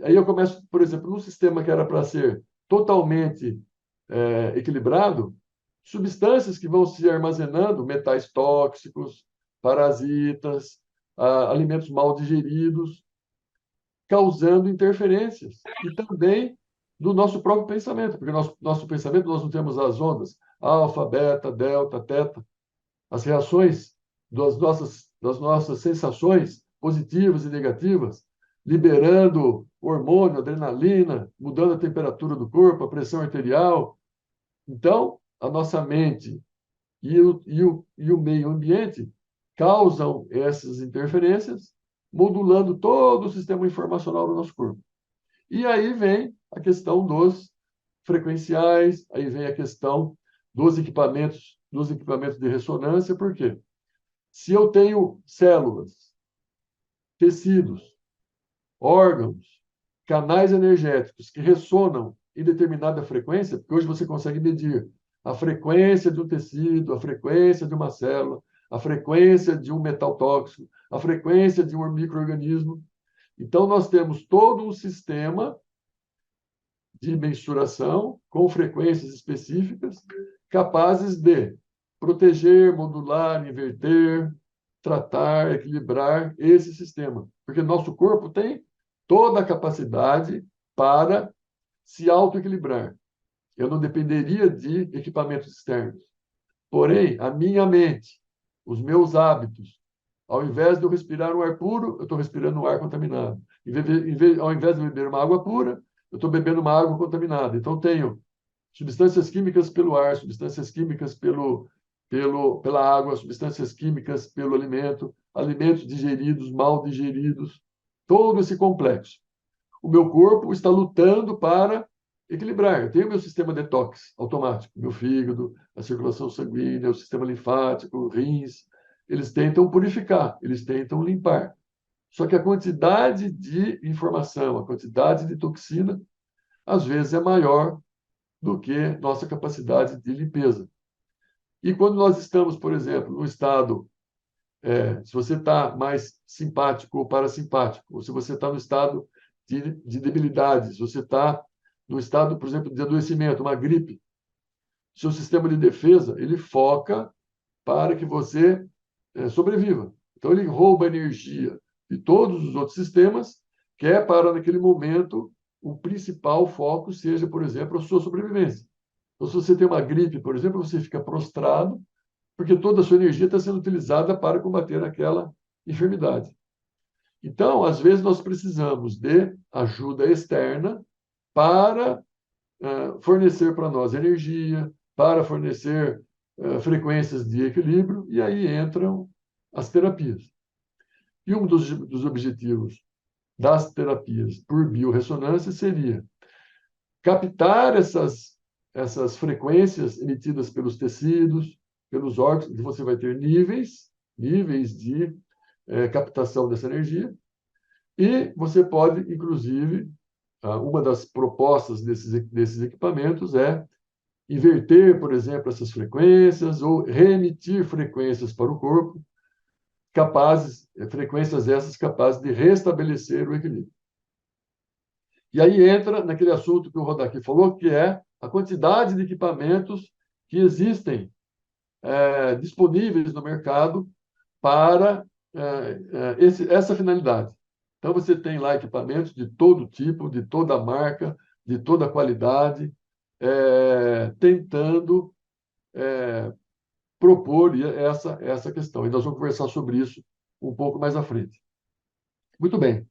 Aí eu começo, por exemplo, num sistema que era para ser totalmente equilibrado, substâncias que vão se armazenando, metais tóxicos, parasitas, alimentos mal digeridos, causando interferências. E também do nosso próprio pensamento, porque nosso pensamento, nós não temos as ondas alfa, beta, delta, teta, as reações das nossas sensações positivas e negativas, liberando hormônio, adrenalina, mudando a temperatura do corpo, a pressão arterial. Então, a nossa mente e o meio ambiente causam essas interferências, modulando todo o sistema informacional do nosso corpo. E aí vem a questão dos frequenciais, aí vem a questão dos equipamentos de ressonância. Por quê? Se eu tenho células, tecidos, órgãos, canais energéticos que ressonam em determinada frequência, porque hoje você consegue medir a frequência de um tecido, a frequência de uma célula, a frequência de um metal tóxico, a frequência de um micro-organismo. Então, nós temos todo um sistema de mensuração com frequências específicas capazes de proteger, modular, inverter, tratar, equilibrar esse sistema. Porque nosso corpo tem toda a capacidade para se autoequilibrar. Eu não dependeria de equipamentos externos. Porém, a minha mente, os meus hábitos, ao invés de eu respirar um ar puro, eu estou respirando um ar contaminado. Ao invés de beber uma água pura, eu estou bebendo uma água contaminada. Então, tenho substâncias químicas pelo ar, substâncias químicas pela água, substâncias químicas pelo alimento, alimentos digeridos, mal digeridos, todo esse complexo. O meu corpo está lutando para equilibrar. Eu tenho meu sistema detox automático, meu fígado, a circulação sanguínea, o sistema linfático, rins. Eles tentam purificar, eles tentam limpar. Só que a quantidade de informação, a quantidade de toxina, às vezes é maior do que nossa capacidade de limpeza. E quando nós estamos, por exemplo, no estado, se você está mais simpático ou parasimpático, ou se você está no estado de debilidade, se você está no estado, por exemplo, de adoecimento, uma gripe, seu sistema de defesa, ele foca para que você sobreviva. Então, ele rouba energia de todos os outros sistemas, que é para, naquele momento, o principal foco seja, por exemplo, a sua sobrevivência. Então, se você tem uma gripe, por exemplo, você fica prostrado, porque toda a sua energia está sendo utilizada para combater aquela enfermidade. Então, às vezes, nós precisamos de ajuda externa para fornecer para nós energia, para fornecer frequências de equilíbrio, e aí entram as terapias. E um dos objetivos das terapias por biorressonância seria captar essas frequências emitidas pelos tecidos, pelos órgãos, que você vai ter níveis de captação dessa energia, e você pode, inclusive, uma das propostas desses equipamentos é inverter, por exemplo, essas frequências ou reemitir frequências para o corpo, frequências essas capazes de restabelecer o equilíbrio. E aí entra naquele assunto que o Rodaki falou, que é a quantidade de equipamentos que existem disponíveis no mercado para essa finalidade. Então, você tem lá equipamentos de todo tipo, de toda marca, de toda qualidade, tentando propor essa questão. E nós vamos conversar sobre isso um pouco mais à frente. Muito bem.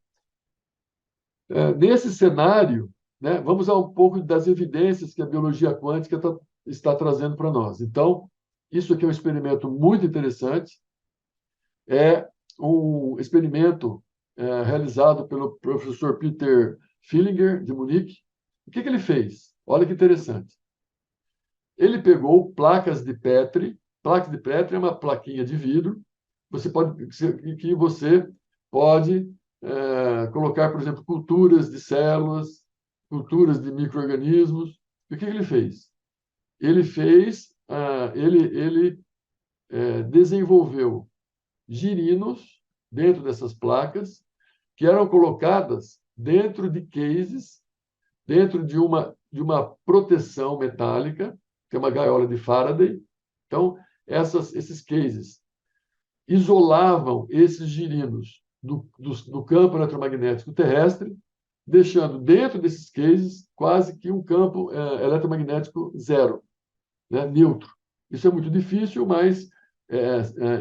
Nesse cenário, né, vamos a um pouco das evidências que a biologia quântica está trazendo para nós. Então, isso aqui é um experimento muito interessante. É um experimento realizado pelo professor Peter Fillinger, de Munique. O que ele fez? Olha que interessante. Ele pegou placas de Petri. Placa de Petri é uma plaquinha de vidro que você pode colocar, por exemplo, culturas de células, culturas de micro-organismos. E o que ele fez? Ele desenvolveu girinos dentro dessas placas que eram colocadas dentro de cases, dentro de uma proteção metálica, que é uma gaiola de Faraday. Então, esses cases isolavam esses girinos do campo eletromagnético terrestre, deixando dentro desses cases quase que um campo eletromagnético zero, né, neutro. Isso é muito difícil, mas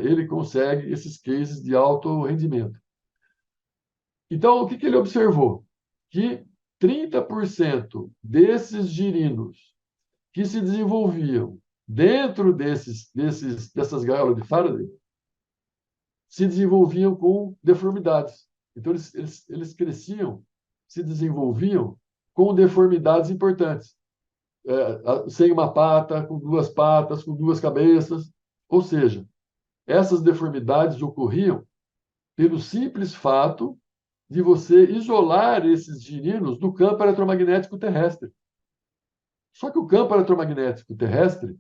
ele consegue esses cases de alto rendimento. Então, o que ele observou? Que 30% desses girinos que se desenvolviam dentro dessas gaiolas de Faraday se desenvolviam com deformidades. Então, eles cresciam, se desenvolviam com deformidades importantes. Sem uma pata, com duas patas, com duas cabeças. Ou seja, essas deformidades ocorriam pelo simples fato de você isolar esses girinos do campo eletromagnético terrestre. Só que o campo eletromagnético terrestre,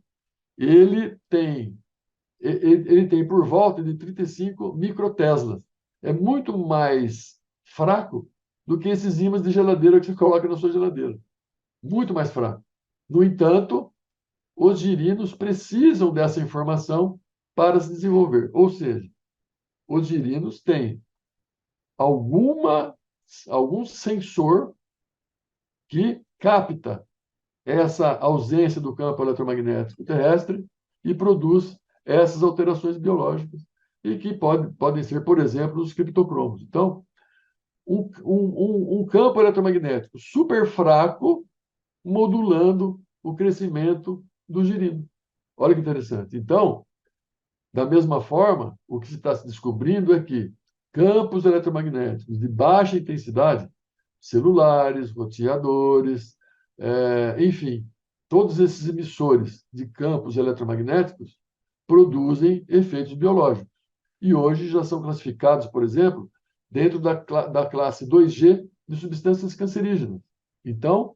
ele tem por volta de 35 microteslas. É muito mais fraco do que esses ímãs de geladeira que você coloca na sua geladeira. Muito mais fraco. No entanto, os girinos precisam dessa informação para se desenvolver. Ou seja, os girinos têm alguma algum sensor que capta essa ausência do campo eletromagnético terrestre e produz essas alterações biológicas, e que podem ser, por exemplo, os criptocromos. Então, um campo eletromagnético super fraco modulando o crescimento do girino. Olha que interessante. Então, da mesma forma, o que se está se descobrindo é que campos eletromagnéticos de baixa intensidade, celulares, roteadores, enfim, todos esses emissores de campos eletromagnéticos produzem efeitos biológicos. E hoje já são classificados, por exemplo, dentro da classe 2G de substâncias cancerígenas. Então,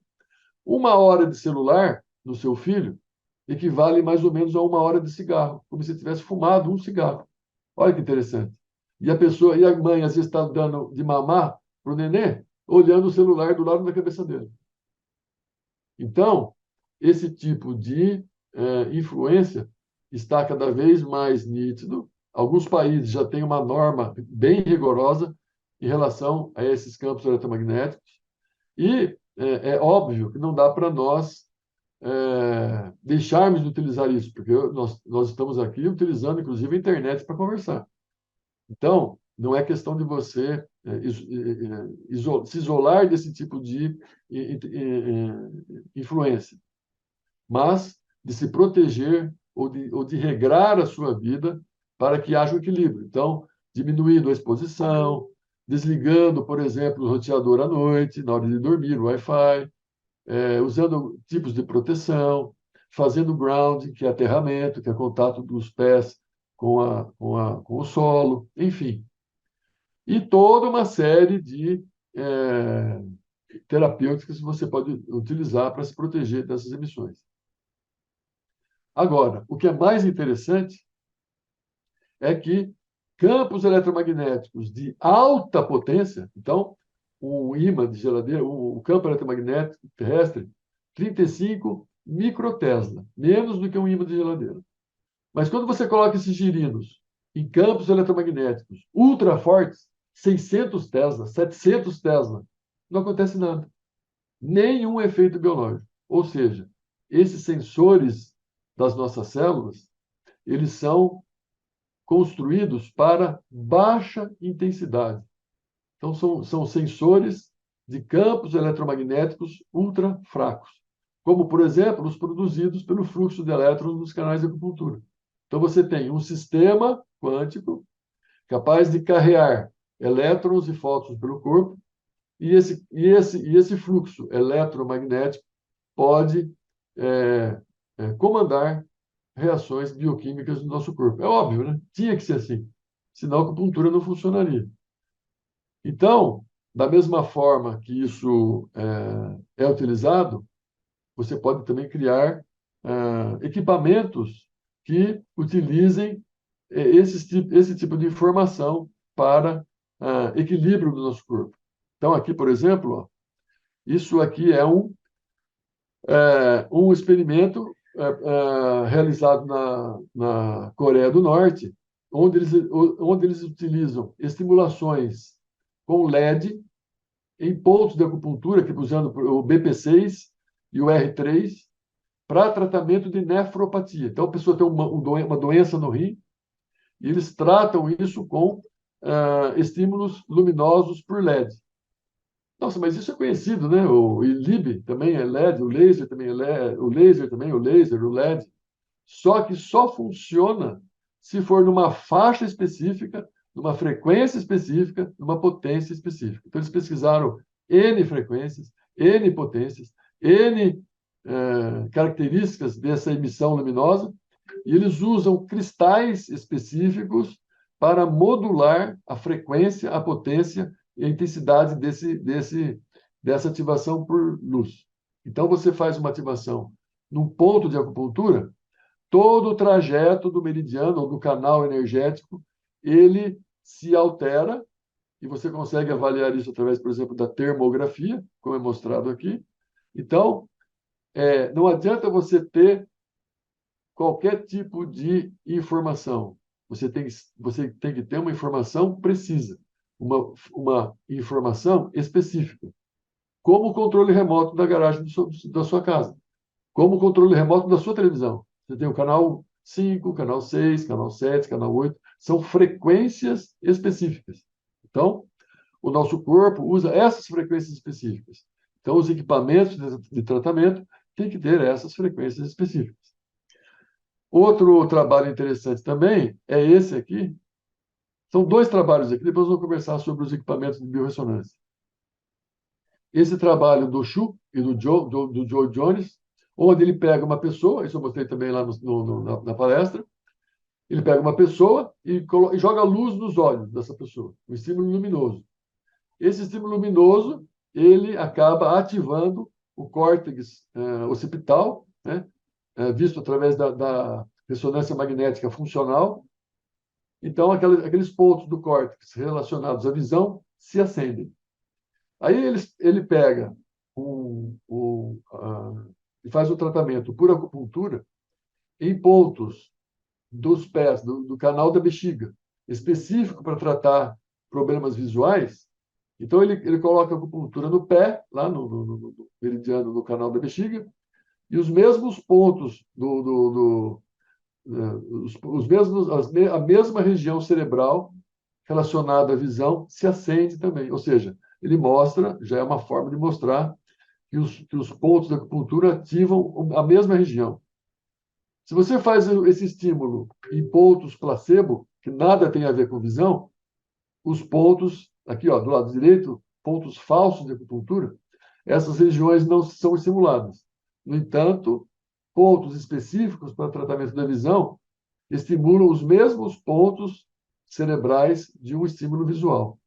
1 hora de celular no seu filho equivale mais ou menos a 1 hora de cigarro, como se tivesse fumado um cigarro. Olha que interessante. E a mãe às vezes está dando de mamar para o nenê, olhando o celular do lado da cabeça dele. Então, esse tipo de influência está cada vez mais nítido. Alguns países já têm uma norma bem rigorosa em relação a esses campos eletromagnéticos. E é óbvio que não dá para nós deixarmos de utilizar isso, porque nós estamos aqui utilizando, inclusive, a internet para conversar. Então, não é questão de você se isolar desse tipo de influência, mas de se proteger ou de regrar a sua vida para que haja um equilíbrio. Então, diminuindo a exposição, desligando, por exemplo, o roteador à noite, na hora de dormir, o Wi-Fi, usando tipos de proteção, fazendo grounding, que é aterramento, que é contato dos pés com o solo, enfim. E toda uma série de terapêuticas que você pode utilizar para se proteger dessas emissões. Agora, o que é mais interessante é que campos eletromagnéticos de alta potência, então, um ímã de geladeira, o campo eletromagnético terrestre, 35 microtesla, menos do que um ímã de geladeira. Mas quando você coloca esses girinos em campos eletromagnéticos ultra fortes, 600 Tesla, 700 Tesla, não acontece nada. Nenhum efeito biológico. Ou seja, esses sensores das nossas células, eles são construídos para baixa intensidade. Então, são sensores de campos eletromagnéticos ultra fracos, como, por exemplo, os produzidos pelo fluxo de elétrons nos canais de acupuntura. Então, você tem um sistema quântico capaz de carregar elétrons e fótons pelo corpo, e esse fluxo eletromagnético pode comandar reações bioquímicas no nosso corpo. É óbvio, né? Tinha que ser assim, senão a acupuntura não funcionaria. Então, da mesma forma que isso é utilizado, você pode também criar equipamentos que utilizem esse tipo de informação para equilíbrio do nosso corpo. Então, aqui, por exemplo, ó, isso aqui é um experimento realizado na Coreia do Norte, onde eles utilizam estimulações com LED em pontos de acupuntura, que usando o BP6 e o R3, para tratamento de nefropatia. Então, a pessoa tem uma doença no rim, e eles tratam isso com estímulos luminosos por LED. Nossa, mas isso é conhecido, né? O ILIB também é LED, o laser também é LED, o laser, o LED. Só que só funciona se for numa faixa específica, numa frequência específica, numa potência específica. Então, eles pesquisaram N frequências, N potências, N características dessa emissão luminosa, e eles usam cristais específicos para modular a frequência, a potência e a intensidade dessa ativação por luz. Então, você faz uma ativação num ponto de acupuntura, todo o trajeto do meridiano ou do canal energético, ele se altera, e você consegue avaliar isso através, por exemplo, da termografia, como é mostrado aqui. Então, não adianta você ter qualquer tipo de informação. Você tem que ter uma informação precisa. uma informação específica, como o controle remoto da garagem da sua casa, como o controle remoto da sua televisão. Você tem o canal 5, canal 6, canal 7, canal 8, são frequências específicas. Então, o nosso corpo usa essas frequências específicas. Então, os equipamentos de tratamento têm que ter essas frequências específicas. Outro trabalho interessante também é esse aqui. São dois trabalhos aqui, depois vamos conversar sobre os equipamentos de biorressonância. Esse trabalho do Shu e do Joe Jones, onde ele pega uma pessoa, isso eu mostrei também lá na palestra, ele pega uma pessoa e joga luz nos olhos dessa pessoa, um estímulo luminoso. Esse estímulo luminoso, ele acaba ativando o córtex occipital, né, visto através da ressonância magnética funcional. Então, aqueles pontos do córtex relacionados à visão se acendem. Aí ele pega e faz o tratamento por acupuntura em pontos dos pés, do canal da bexiga, específico para tratar problemas visuais. Então, ele coloca a acupuntura no pé, lá no meridiano, no canal da bexiga, e os mesmos pontos a mesma região cerebral relacionada à visão se acende também. Ou seja, ele mostra, já é uma forma de mostrar que os pontos da acupuntura ativam a mesma região. Se você faz esse estímulo em pontos placebo, que nada tem a ver com visão, os pontos, aqui ó, do lado direito, pontos falsos de acupuntura, essas regiões não são estimuladas. No entanto, pontos específicos para tratamento da visão estimulam os mesmos pontos cerebrais de um estímulo visual.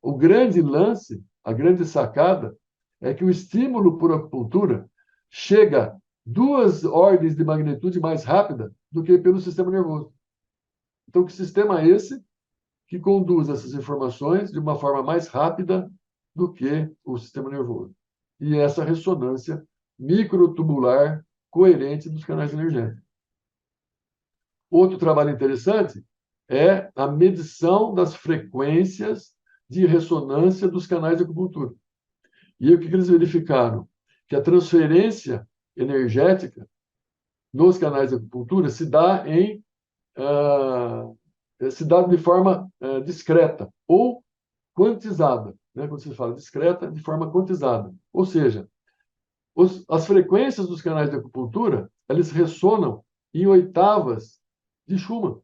O grande lance, a grande sacada, é que o estímulo por acupuntura chega 2 ordens de magnitude mais rápida do que pelo sistema nervoso. Então, que sistema é esse que conduz essas informações de uma forma mais rápida do que o sistema nervoso? E essa ressonância microtubular coerente dos canais energéticos. Outro trabalho interessante é a medição das frequências de ressonância dos canais de acupuntura. E o que eles verificaram? Que a transferência energética nos canais de acupuntura se dá de forma discreta ou quantizada, né? Quando se fala discreta, de forma quantizada. Ou seja, as frequências dos canais de acupuntura, eles ressonam em oitavas de Schumann.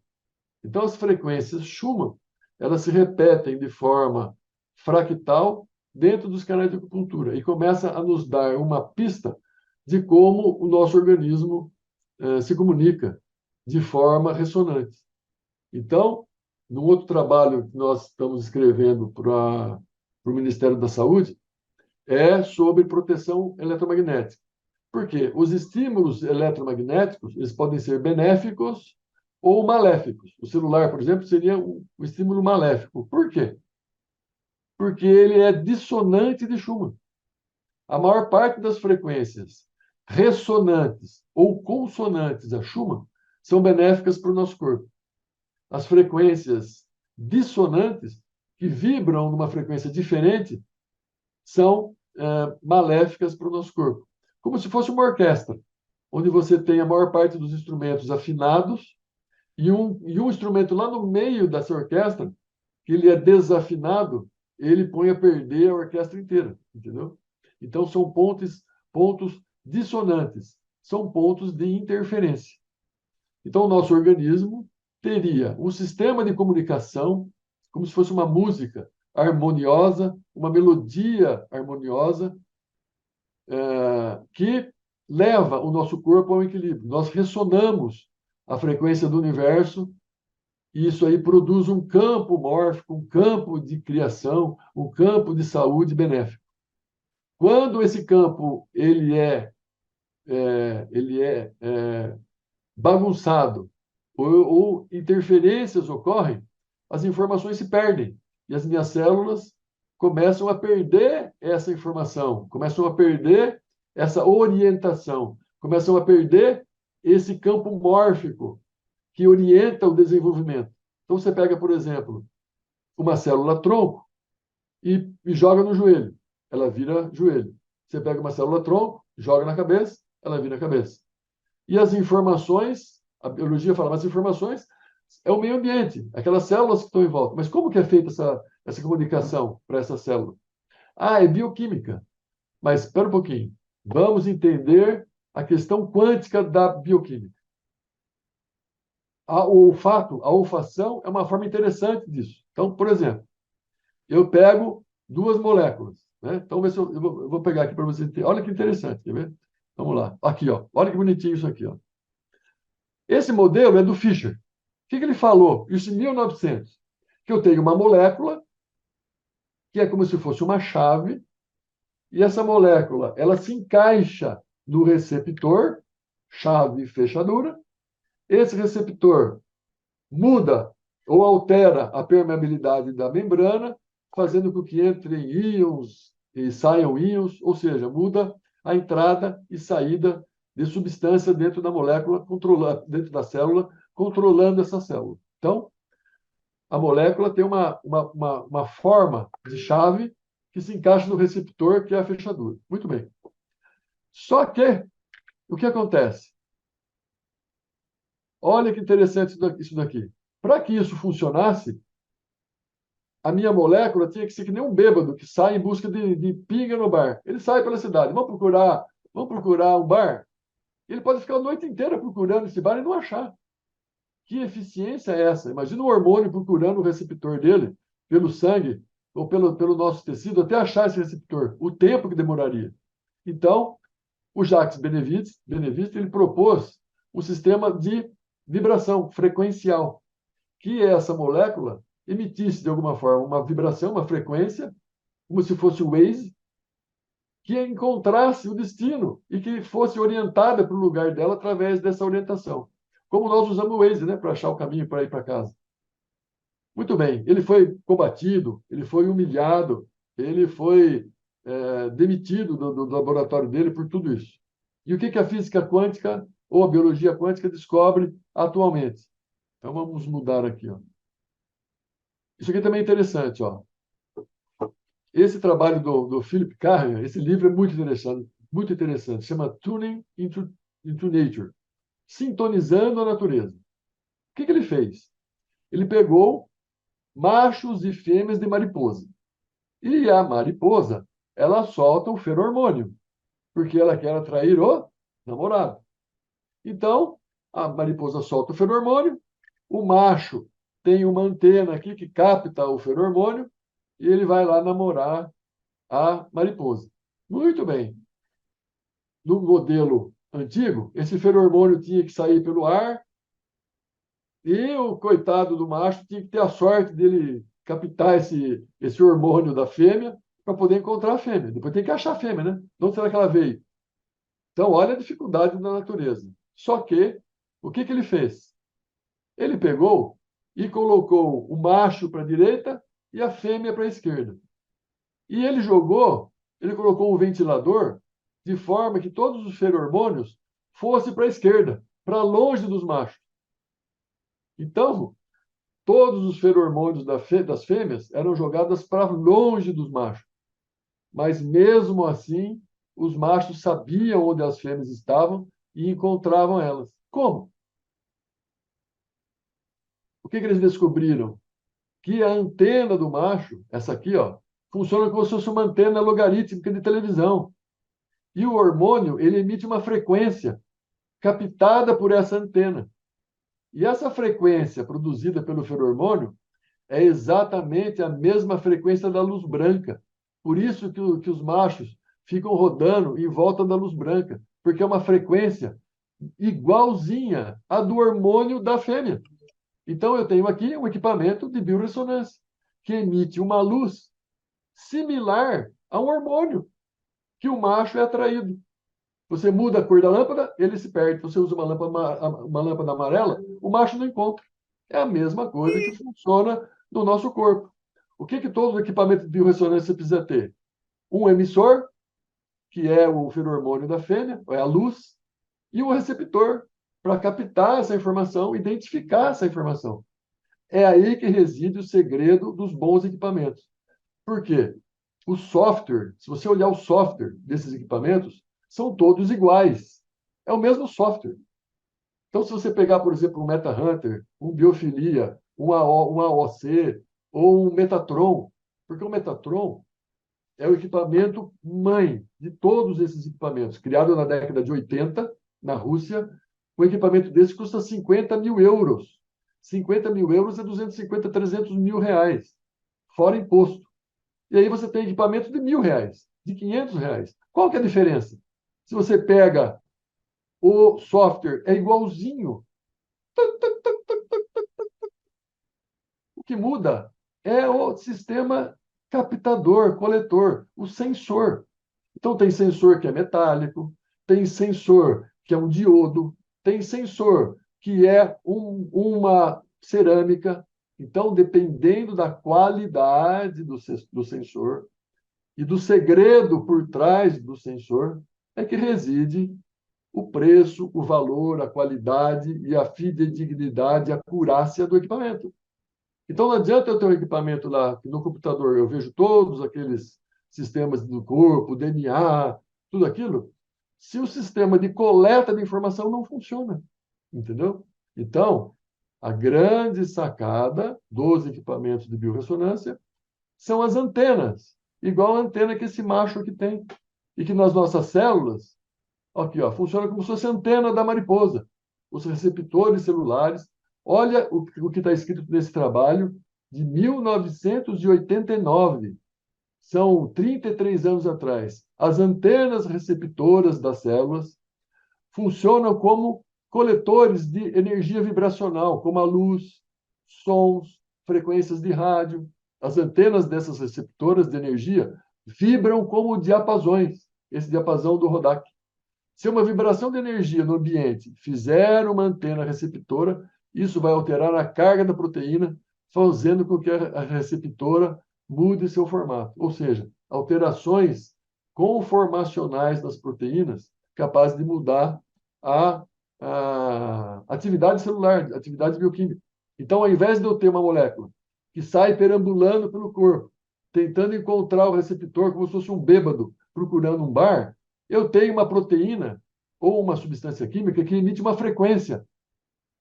Então, as frequências Schumann, elas se repetem de forma fractal dentro dos canais de acupuntura e começa a nos dar uma pista de como o nosso organismo se comunica de forma ressonante. Então, num outro trabalho que nós estamos escrevendo para o Ministério da Saúde, é sobre proteção eletromagnética. Por quê? Os estímulos eletromagnéticos, eles podem ser benéficos ou maléficos. O celular, por exemplo, seria um estímulo maléfico. Por quê? Porque ele é dissonante de Schumann. A maior parte das frequências ressonantes ou consonantes a Schumann são benéficas para o nosso corpo. As frequências dissonantes, que vibram numa frequência diferente, são maléficas para o nosso corpo. Como se fosse uma orquestra, onde você tem a maior parte dos instrumentos afinados e um instrumento lá no meio dessa orquestra, que ele é desafinado, ele põe a perder a orquestra inteira, entendeu? Então, são pontos dissonantes, são pontos de interferência. Então, o nosso organismo teria um sistema de comunicação, como se fosse uma música harmoniosa, uma melodia harmoniosa, que leva o nosso corpo ao equilíbrio. Nós ressonamos a frequência do universo e isso aí produz um campo mórfico, um campo de criação, um campo de saúde benéfico. Quando esse campo ele é bagunçado ou interferências ocorrem, as informações se perdem e as minhas células começam a perder essa informação, começam a perder essa orientação, começam a perder esse campo mórfico que orienta o desenvolvimento. Então, você pega, por exemplo, uma célula tronco e joga no joelho. Ela vira joelho. Você pega uma célula tronco, joga na cabeça, ela vira cabeça. E as informações, a biologia fala, mas as informações é o meio ambiente, aquelas células que estão em volta. Mas como que é feita essa comunicação para essa célula? Ah, é bioquímica. Mas espera um pouquinho. Vamos entender a questão quântica da bioquímica. O olfato, a olfação é uma forma interessante disso. Então, por exemplo, eu pego duas moléculas, né? Então, vê se eu vou pegar aqui para você ter. Olha que interessante, quer ver? Vamos lá. Aqui, ó. Olha que bonitinho isso aqui, ó. Esse modelo é do Fischer. O que ele falou? Isso em 1900. Que eu tenho uma molécula que é como se fosse uma chave e essa molécula, ela se encaixa no receptor, chave e fechadura. Esse receptor muda ou altera a permeabilidade da membrana, fazendo com que entrem íons e saiam íons, ou seja, muda a entrada e saída de substância dentro da molécula, dentro da célula, controlando essa célula. Então, a molécula tem uma forma de chave que se encaixa no receptor, que é a fechadura. Muito bem. Só que, o que acontece? Olha que interessante isso daqui. Para que isso funcionasse, a minha molécula tinha que ser que nem um bêbado que sai em busca de pinga no bar. Ele sai pela cidade, vamos procurar um bar. Ele pode ficar a noite inteira procurando esse bar e não achar. Que eficiência é essa? Imagina um hormônio procurando o receptor dele, pelo sangue ou pelo nosso tecido, até achar esse receptor. O tempo que demoraria. Então, o Jacques Beneviste ele propôs um sistema de vibração frequencial, que essa molécula emitisse, de alguma forma, uma vibração, uma frequência, como se fosse o Waze, que encontrasse o destino e que fosse orientada para o lugar dela através dessa orientação. Como nós usamos o Waze, né, para achar o caminho para ir para casa. Muito bem, ele foi combatido, ele foi humilhado, ele foi demitido do laboratório dele por tudo isso. E o que a física quântica ou a biologia quântica descobre atualmente? Então vamos mudar aqui, ó. Isso aqui também é interessante, ó. Esse trabalho do Philip Carrier, esse livro é muito interessante. Chama Tuning into Nature, sintonizando a natureza. O que ele fez? Ele pegou machos e fêmeas de mariposa. E a mariposa, ela solta o feromônio, porque ela quer atrair o namorado. Então, a mariposa solta o feromônio, o macho tem uma antena aqui que capta o feromônio e ele vai lá namorar a mariposa. Muito bem. No modelo antigo, esse feromônio tinha que sair pelo ar e o coitado do macho tinha que ter a sorte dele captar esse hormônio da fêmea para poder encontrar a fêmea. Depois tem que achar a fêmea, né? De onde será que ela veio? Então, olha a dificuldade da natureza. Só que, o que ele fez? Ele pegou e colocou o macho para a direita e a fêmea para a esquerda. E ele colocou um ventilador de forma que todos os feromônios fossem para a esquerda, para longe dos machos. Então, todos os feromônios das fêmeas eram jogados para longe dos machos. Mas, mesmo assim, os machos sabiam onde as fêmeas estavam e encontravam elas. Como? O que eles descobriram? Que a antena do macho, essa aqui, ó, funciona como se fosse uma antena logarítmica de televisão. E o hormônio, ele emite uma frequência captada por essa antena. E essa frequência produzida pelo feromônio é exatamente a mesma frequência da luz branca. Por isso que os machos ficam rodando em volta da luz branca, porque é uma frequência igualzinha à do hormônio da fêmea. Então, eu tenho aqui um equipamento de biorressonância que emite uma luz similar a um hormônio que o macho é atraído. Você muda a cor da lâmpada, ele se perde. Você usa uma lâmpada amarela, o macho não encontra. É a mesma coisa que funciona no nosso corpo. O que todo equipamento de biorressonância precisa ter? Um emissor, que é o feromônio da fêmea, é a luz, e um receptor, para captar essa informação, identificar essa informação. É aí que reside o segredo dos bons equipamentos. Por quê? O software, se você olhar o software desses equipamentos, são todos iguais. É o mesmo software. Então, se você pegar, por exemplo, um MetaHunter, um Biofilia, um AOC ou um Metatron, porque o Metatron é o equipamento mãe de todos esses equipamentos, criado na década de 80, na Rússia. Um equipamento desse custa 50 mil euros. 50 mil euros é 250, 300 mil reais, fora imposto. E aí você tem equipamento de R$ 1.000, de R$ 500. Qual que é a diferença? Se você pega o software, é igualzinho. O que muda é o sistema captador, coletor, o sensor. Então, tem sensor que é metálico, tem sensor que é um diodo, tem sensor que é uma cerâmica. Então, dependendo da qualidade do sensor e do segredo por trás do sensor, é que reside o preço, o valor, a qualidade e a fidedignidade, a acurácia do equipamento. Então, não adianta eu ter um equipamento lá, que no computador eu vejo todos aqueles sistemas do corpo, DNA, tudo aquilo, se o sistema de coleta de informação não funciona, entendeu? Então, a grande sacada dos equipamentos de biorressonância são as antenas, igual a antena que esse macho aqui tem, e que nas nossas células, aqui, ó, funciona como se fosse a antena da mariposa. Os receptores celulares. Olha o que está escrito nesse trabalho de 1989. São 33 anos atrás. As antenas receptoras das células funcionam como coletores de energia vibracional, como a luz, sons, frequências de rádio. As antenas dessas receptoras de energia vibram como diapasões, esse diapasão do Rodak. Se uma vibração de energia no ambiente fizer uma antena receptora, isso vai alterar a carga da proteína, fazendo com que a receptora mude seu formato. Ou seja, alterações conformacionais nas proteínas capazes de mudar a atividade celular, a atividade bioquímica. Então, ao invés de eu ter uma molécula que sai perambulando pelo corpo, tentando encontrar o receptor como se fosse um bêbado procurando um bar, eu tenho uma proteína ou uma substância química que emite uma frequência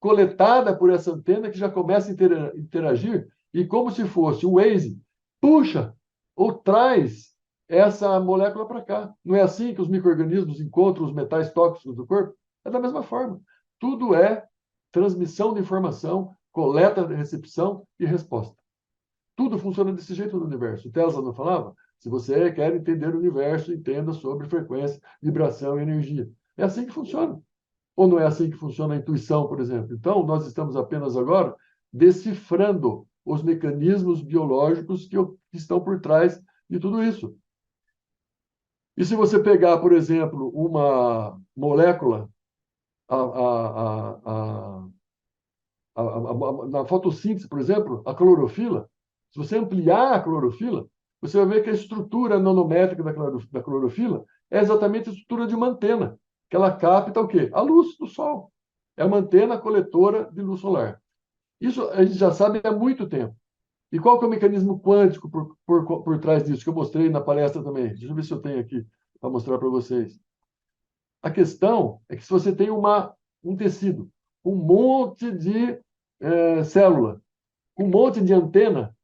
coletada por essa antena que já começa a interagir e, como se fosse um Waze, puxa ou traz essa molécula para cá. Não é assim que os micro-organismos encontram os metais tóxicos do corpo? É da mesma forma. Tudo é transmissão de informação, coleta, recepção e resposta. Tudo funciona desse jeito no universo. O Tesla não falava? Se você quer entender o universo, entenda sobre frequência, vibração e energia. É assim que funciona. Ou não é assim que funciona a intuição, por exemplo? Então, nós estamos apenas agora decifrando os mecanismos biológicos que estão por trás de tudo isso. E se você pegar, por exemplo, uma molécula, na fotossíntese, por exemplo, a clorofila, se você ampliar a clorofila, você vai ver que a estrutura nanométrica da clorofila é exatamente a estrutura de uma antena, que ela capta o quê? A luz do sol. É uma antena coletora de luz solar. Isso a gente já sabe há muito tempo. E qual que é o mecanismo quântico por trás disso, que eu mostrei na palestra também? Deixa eu ver se eu tenho aqui para mostrar para vocês. A questão é que se você tem um tecido, um monte de célula, um monte de antena,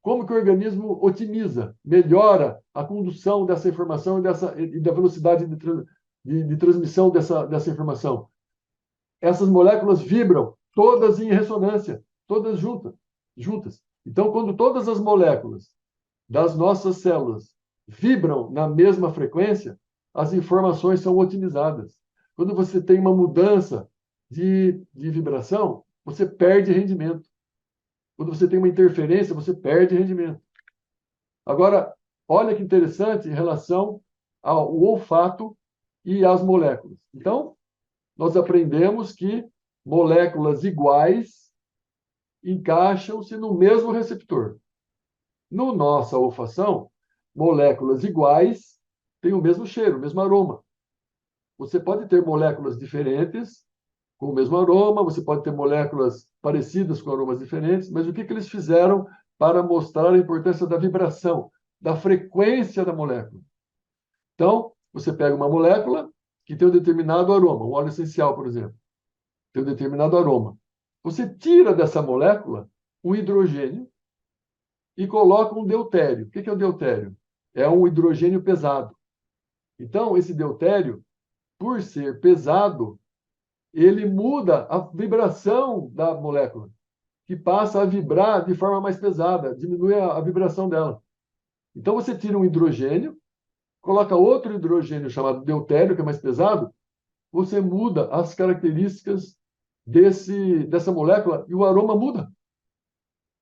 como que o organismo otimiza, melhora a condução dessa informação e da velocidade de transmissão dessa informação? Essas moléculas vibram, todas em ressonância, todas juntas. Então, quando todas as moléculas das nossas células vibram na mesma frequência, as informações são otimizadas. Quando você tem uma mudança de vibração, você perde rendimento. Quando você tem uma interferência, você perde rendimento. Agora, olha que interessante em relação ao olfato e às moléculas. Então, nós aprendemos que moléculas iguais encaixam-se no mesmo receptor. No nossa olfação, moléculas iguais têm o mesmo cheiro, o mesmo aroma. Você pode ter moléculas diferentes com o mesmo aroma, você pode ter moléculas parecidas com aromas diferentes, mas o que eles fizeram para mostrar a importância da vibração, da frequência da molécula? Então, você pega uma molécula que tem um determinado aroma, um óleo essencial, por exemplo, tem um determinado aroma. Você tira dessa molécula um hidrogênio e coloca um deutério. O que é o deutério? É um hidrogênio pesado. Então, esse deutério, por ser pesado, ele muda a vibração da molécula, que passa a vibrar de forma mais pesada, diminui a vibração dela. Então, você tira um hidrogênio, coloca outro hidrogênio chamado deutério, que é mais pesado, você muda as características dessa molécula e o aroma muda.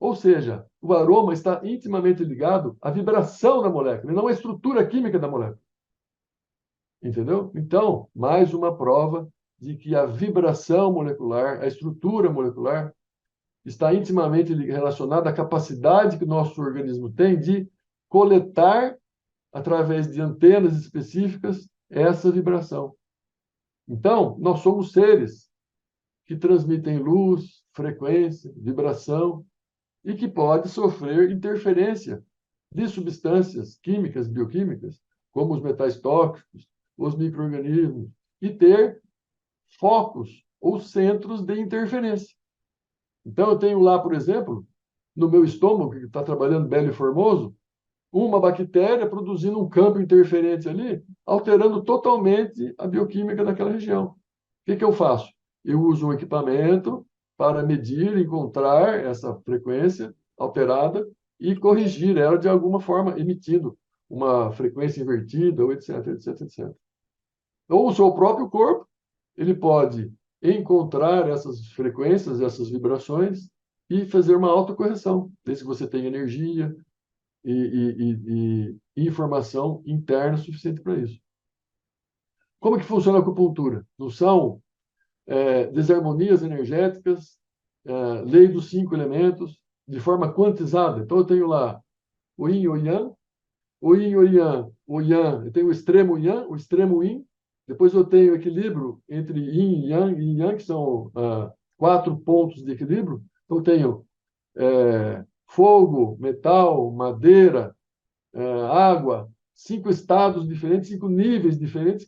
Ou seja, o aroma está intimamente ligado à vibração da molécula, e não à estrutura química da molécula. Entendeu? Então, mais uma prova de que a vibração molecular, a estrutura molecular, está intimamente relacionada à capacidade que o nosso organismo tem de coletar, através de antenas específicas, essa vibração. Então, nós somos seres que transmitem luz, frequência, vibração, e que pode sofrer interferência de substâncias químicas, bioquímicas, como os metais tóxicos, os micro-organismos, e ter focos ou centros de interferência. Então, eu tenho lá, por exemplo, no meu estômago, que está trabalhando belo e formoso, uma bactéria produzindo um campo interferente ali, alterando totalmente a bioquímica daquela região. O que eu faço? Eu uso um equipamento para medir, encontrar essa frequência alterada e corrigir ela de alguma forma, emitindo uma frequência invertida, ou etc, etc, etc. Ou o seu próprio corpo, ele pode encontrar essas frequências, essas vibrações e fazer uma autocorreção, desde que você tenha energia e informação interna suficiente para isso. Como que funciona a acupuntura? Não são desarmonias energéticas, lei dos 5 elementos, de forma quantizada. Então, eu tenho lá o yin e o yang. O yin e o yang, eu tenho o extremo yang, o extremo yin. Depois eu tenho equilíbrio entre yin e yang, que são 4 pontos de equilíbrio. Então, eu tenho fogo, metal, madeira, água, 5 estados diferentes, 5 níveis diferentes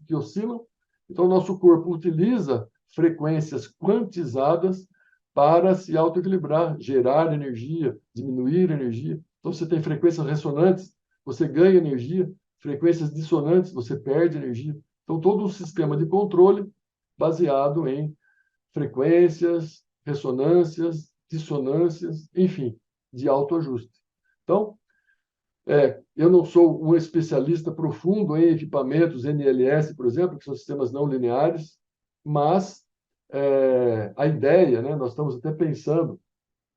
que oscilam. Então, o nosso corpo utiliza frequências quantizadas para se autoequilibrar, gerar energia, diminuir energia. Então, você tem frequências ressonantes, você ganha energia, frequências dissonantes, você perde energia. Então, todo um sistema de controle baseado em frequências, ressonâncias, dissonâncias, enfim, de autoajuste. Então, eu não sou um especialista profundo em equipamentos NLS, por exemplo, que são sistemas não lineares, mas a ideia, né, nós estamos até pensando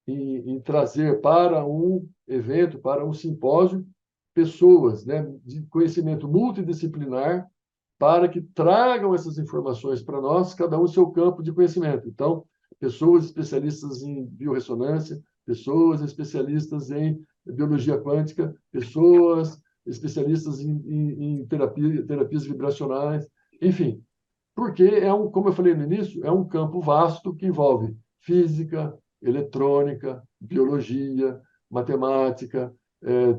em trazer para um evento, para um simpósio, pessoas, né, de conhecimento multidisciplinar para que tragam essas informações para nós, cada um em seu campo de conhecimento. Então, pessoas especialistas em biorressonância, pessoas especialistas em biologia quântica, pessoas especialistas em terapias vibracionais, enfim, porque como eu falei no início, é um campo vasto que envolve física, eletrônica, biologia, matemática,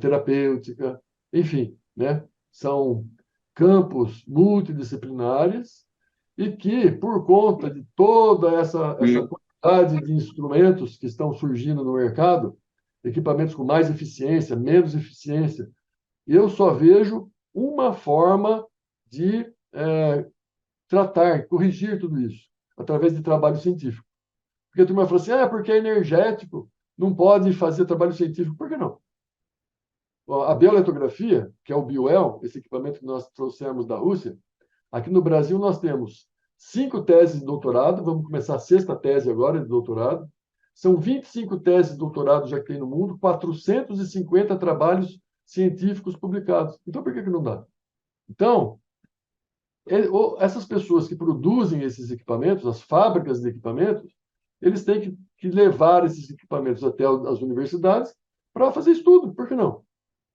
terapêutica, enfim, né? São campos multidisciplinares e que, por conta de toda essa quantidade de instrumentos que estão surgindo no mercado, equipamentos com mais eficiência, menos eficiência, eu só vejo uma forma de tratar, corrigir tudo isso, através de trabalho científico. Porque a turma fala assim, porque é energético, não pode fazer trabalho científico. Por que não? A bioeletrografia, que é o Bioel, esse equipamento que nós trouxemos da Rússia, aqui no Brasil nós temos 5 teses de doutorado, vamos começar a 6ª tese agora de doutorado, são 25 teses de doutorado já que tem no mundo, 450 trabalhos científicos publicados. Então, por que não dá? Então, essas pessoas que produzem esses equipamentos, as fábricas de equipamentos, eles têm que levar esses equipamentos até as universidades para fazer estudo. Por que não?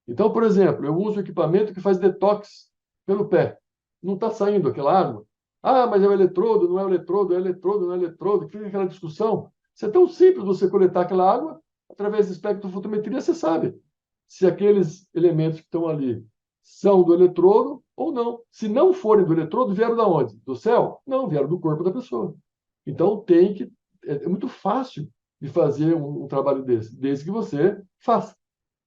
Então, por exemplo, eu uso equipamento que faz detox pelo pé. Não está saindo aquela água. Mas é o eletrodo, não é o eletrodo, é eletrodo, não é eletrodo. Fica aquela discussão. Isso é tão simples você coletar aquela água, através da espectrofotometria você sabe se aqueles elementos que estão ali são do eletrodo ou não. Se não forem do eletrodo, vieram da onde? Do céu? Não, vieram do corpo da pessoa. Então é muito fácil de fazer um trabalho desse, desde que você faça.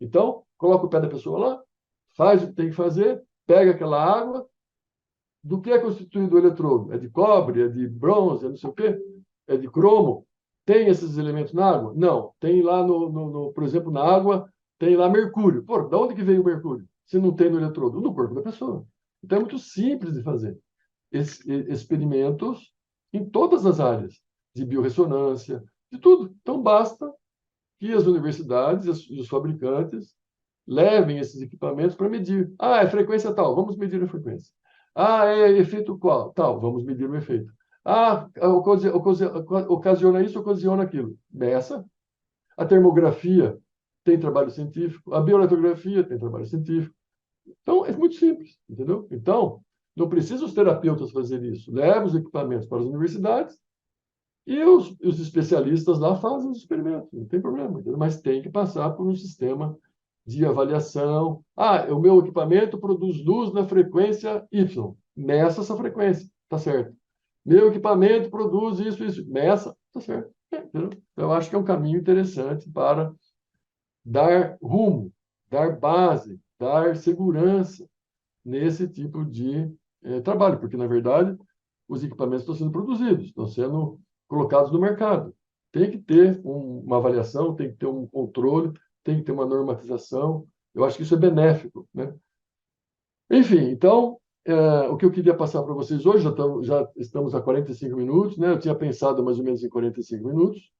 Então, coloca o pé da pessoa lá, faz o que tem que fazer, pega aquela água. Do que é constituído o eletrodo? É de cobre, é de bronze, é não sei o quê? É de cromo? Tem esses elementos na água? Não. Tem lá, por exemplo, na água, tem lá mercúrio. Pô, de onde que veio o mercúrio? Se não tem no eletrodo? No corpo da pessoa. Então é muito simples de fazer. Experimentos em todas as áreas, de biorressonância, de tudo. Então basta que as universidades e os fabricantes levem esses equipamentos para medir. Ah, é frequência tal, vamos medir a frequência. Ah, é efeito qual? Tal, vamos medir o efeito. Ah, ocasiona isso, ocasiona aquilo. Meça. A termografia tem trabalho científico, a bioeletrografia tem trabalho científico. Então, é muito simples, entendeu? Então, não precisa os terapeutas fazer isso. Leva os equipamentos para as universidades e os especialistas lá fazem os experimentos, não tem problema, entendeu? Mas tem que passar por um sistema de avaliação. Ah, o meu equipamento produz luz na frequência Y. Meça essa frequência, tá certo. Meu equipamento produz isso. Meça, tá certo. Entendeu? Então, eu acho que é um caminho interessante para dar rumo, dar base, dar segurança nesse tipo de trabalho, porque, na verdade, os equipamentos estão sendo produzidos, estão sendo colocados no mercado. Tem que ter uma avaliação, tem que ter um controle, tem que ter uma normatização. Eu acho que isso é benéfico, né? Enfim, então, o que eu queria passar para vocês hoje, já estamos a 45 minutos, né? Eu tinha pensado mais ou menos em 45 minutos.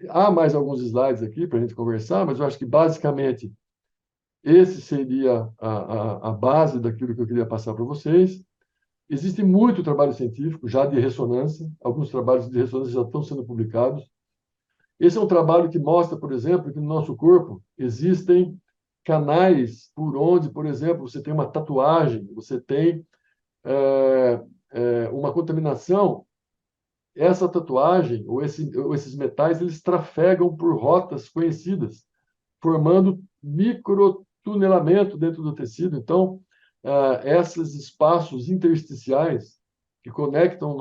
Há mais alguns slides aqui para a gente conversar, mas eu acho que, basicamente, esse seria a base daquilo que eu queria passar para vocês. Existe muito trabalho científico já de ressonância, alguns trabalhos de ressonância já estão sendo publicados. Esse é um trabalho que mostra, por exemplo, que no nosso corpo existem canais por onde, por exemplo, você tem uma tatuagem, você tem uma contaminação. Essa tatuagem, ou esses metais, eles trafegam por rotas conhecidas, formando microtunelamento dentro do tecido. Então, esses espaços intersticiais que conectam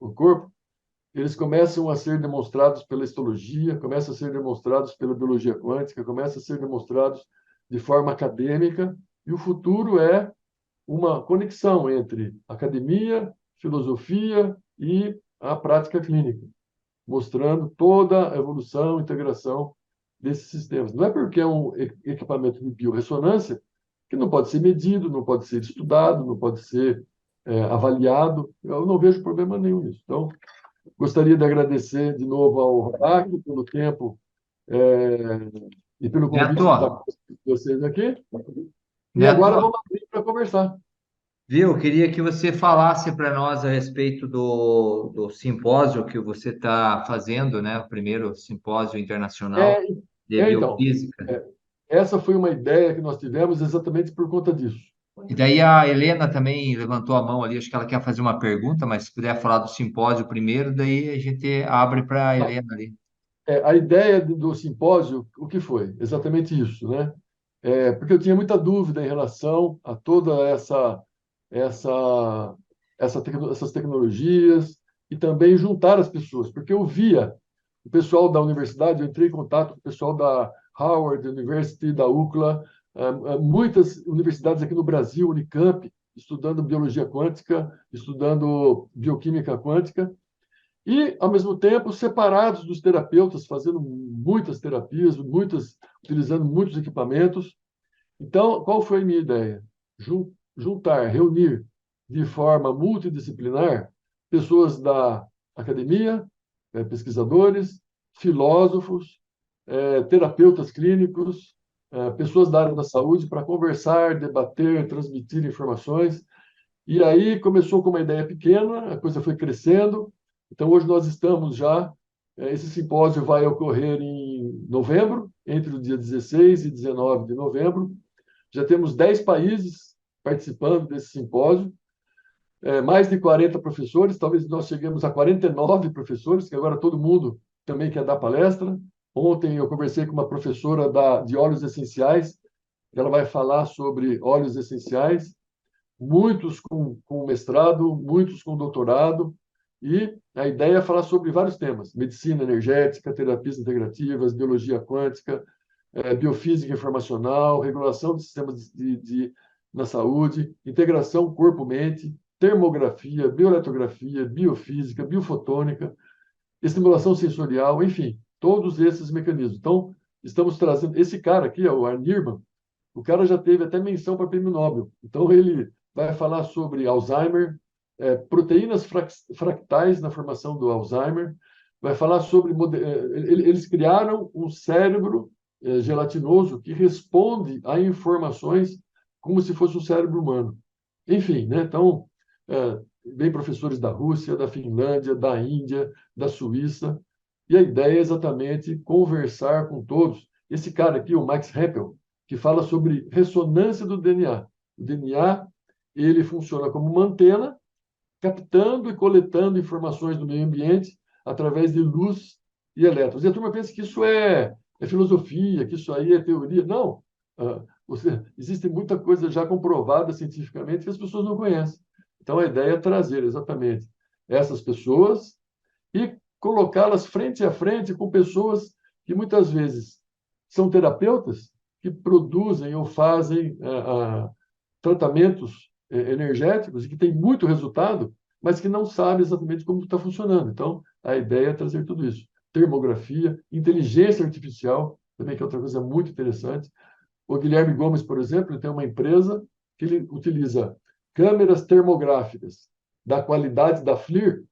o corpo, eles começam a ser demonstrados pela histologia, começam a ser demonstrados pela biologia quântica, começam a ser demonstrados de forma acadêmica, e o futuro é uma conexão entre academia, filosofia e a prática clínica, mostrando toda a evolução e integração desses sistemas. Não é porque é um equipamento de biorressonância que não pode ser medido, não pode ser estudado, não pode ser avaliado. Eu não vejo problema nenhum nisso. Então, gostaria de agradecer de novo ao Rodak pelo tempo e pelo convite de estar Neto, com vocês aqui. E agora Neto, vamos abrir para conversar. viu? Eu queria que você falasse para nós a respeito do simpósio que você está fazendo, né? O primeiro simpósio internacional É, de então, biofísica. essa foi uma ideia que nós tivemos exatamente por conta disso. E daí a Helena também levantou a mão ali, acho que ela quer fazer uma pergunta, mas se puder falar do simpósio primeiro, daí a gente abre para a Helena ali. A ideia do simpósio, o que foi? Exatamente isso, né? Porque eu tinha muita dúvida em relação a toda essa, essas tecnologias e também juntar as pessoas, porque eu via o pessoal da universidade, eu entrei em contato com o pessoal da Howard University, da UCLA, muitas universidades aqui no Brasil, Unicamp, estudando biologia quântica, estudando bioquímica quântica, e, ao mesmo tempo, separados dos terapeutas, fazendo muitas terapias, utilizando muitos equipamentos. Então, qual foi a minha ideia? Juntar, reunir de forma multidisciplinar pessoas da academia, pesquisadores, filósofos, terapeutas clínicos, pessoas da área da saúde para conversar, debater, transmitir informações. E aí começou com uma ideia pequena, a coisa foi crescendo. Então, hoje nós estamos já. Esse simpósio vai ocorrer em novembro, entre o dia 16 e 19 de novembro. Já temos 10 países participando desse simpósio. mais de 40 professores, talvez nós cheguemos a 49 professores, que agora todo mundo também quer dar palestra. Ontem eu conversei com uma professora de óleos essenciais, ela vai falar sobre óleos essenciais, muitos com mestrado, muitos com doutorado, e a ideia é falar sobre vários temas: medicina energética, terapias integrativas, biologia quântica, biofísica informacional, regulação de sistemas na saúde, integração corpo-mente, termografia, bioeletrografia, biofísica, biofotônica, estimulação sensorial, enfim, todos esses mecanismos. Então, estamos trazendo... Esse cara aqui, o Arnirman, o cara já teve até menção para Prêmio Nobel. Então, ele vai falar sobre Alzheimer, proteínas fractais na formação do Alzheimer, vai falar sobre... Eles criaram um cérebro gelatinoso que responde a informações como se fosse um cérebro humano. Enfim, né? Então, vem professores da Rússia, da Finlândia, da Índia, da Suíça, e a ideia é exatamente conversar com todos. Esse cara aqui, o Max Heppel, que fala sobre ressonância do DNA. O DNA, ele funciona como uma antena, captando e coletando informações do meio ambiente através de luz e elétrons. E a turma pensa que isso é filosofia, que isso aí é teoria. Não. Existe muita coisa já comprovada cientificamente que as pessoas não conhecem. Então, a ideia é trazer exatamente essas pessoas e colocá-las frente a frente com pessoas que muitas vezes são terapeutas, que produzem ou fazem tratamentos energéticos e que têm muito resultado, mas que não sabem exatamente como está funcionando. Então, a ideia é trazer tudo isso. Termografia, inteligência artificial, também que é outra coisa muito interessante. O Guilherme Gomes, por exemplo, ele tem uma empresa que ele utiliza câmeras termográficas da qualidade da FLIR,